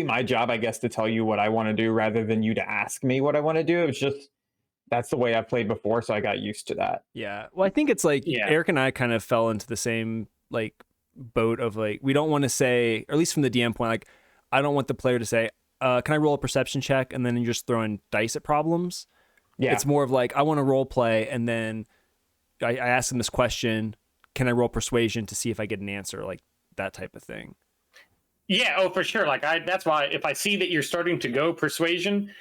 my job, I guess, to tell you what I want to do rather than you to ask me what I want to do. It's just that's the way I've played before, so I got used to that. Yeah. Well, I think it's like Eric and I kind of fell into the same like boat of like we don't want to say, or at least from the DM point, like I don't want the player to say, can I roll a perception check? And then you're just throwing dice at problems. Yeah. It's more of like I want to role play, and then I ask them this question, can I roll persuasion to see if I get an answer, like that type of thing. Yeah, oh, for sure. Like that's why if I see that you're starting to go persuasion,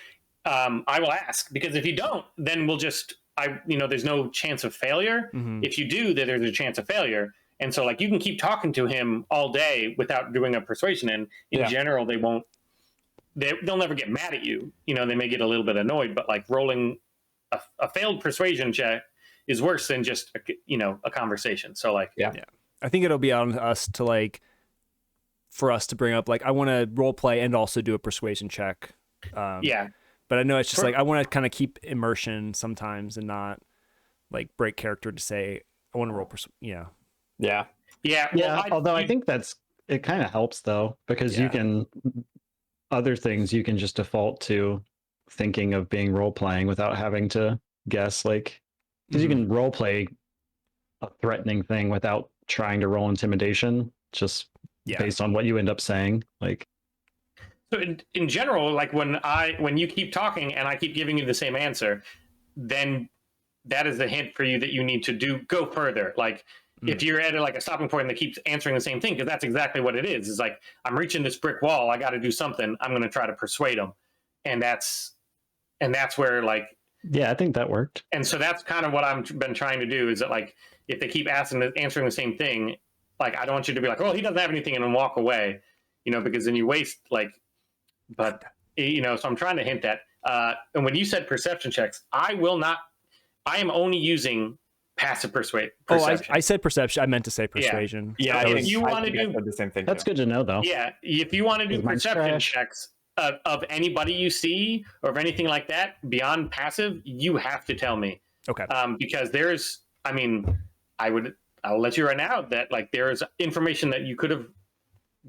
I will ask, because if you don't, then we'll just, there's no chance of failure. Mm-hmm. If you do, then there's a chance of failure. And so like you can keep talking to him all day without doing a persuasion. And in general, they'll never get mad at you. You know, they may get a little bit annoyed, but like rolling a failed persuasion check is worse than just, a conversation. So like, yeah. I think it'll be on us to like, for us to bring up, like, I want to role play and also do a persuasion check. But I know it's just like, I want to kind of keep immersion sometimes and not like break character to say, I want to roll, Yeah. Yeah. Well, although I think that's It kind of helps though, because you can other things you can just default to thinking of being role playing without having to guess, like because you can role play a threatening thing without trying to roll intimidation, just based on what you end up saying. Like, so in general, like when you keep talking and I keep giving you the same answer, then that is the hint for you that you need to go further. Like if you're at a stopping point and they keep answering the same thing, because that's exactly what it is. It's like, I'm reaching this brick wall. I got to do something. I'm going to try to persuade them. And that's where like, yeah, I think that worked. And so that's kind of what I've been trying to do, is that like, if they keep answering the same thing, like, I don't want you to be like, oh, he doesn't have anything, and then walk away, because then you waste but so I'm trying to hint that. And when you said perception checks, I am only using passive perception. I said perception. I meant to say persuasion. Yeah, if you want to do the same thing. That's good to know, though. Yeah, if you want to do perception checks of anybody you see or of anything like that beyond passive, you have to tell me. Okay. Because I'll let you right now that like there's information that you could have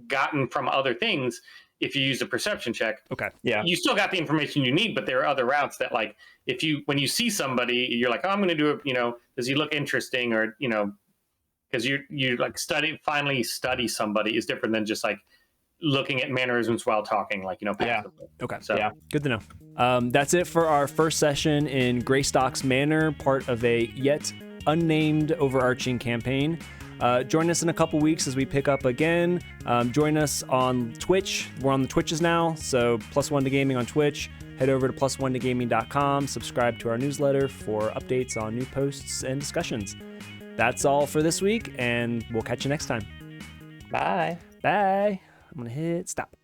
gotten from other things if you use a perception check. Okay. Yeah. You still got the information you need, but there are other routes that like when you see somebody, you're like, oh, I'm going to do it. Does he look interesting, or because you like finally study somebody is different than just like looking at mannerisms while talking, like passively. Okay. So Good to know. That's it for our first session in Greystock's Manor, part of a yet unnamed overarching campaign. Join us in a couple weeks as we pick up again. Join us on Twitch. We're on the Twitches now, so +1 to Gaming on Twitch. Head over to +1togaming.com. Subscribe to our newsletter for updates on new posts and discussions. That's all for this week, and we'll catch you next time. Bye. Bye. I'm going to hit stop.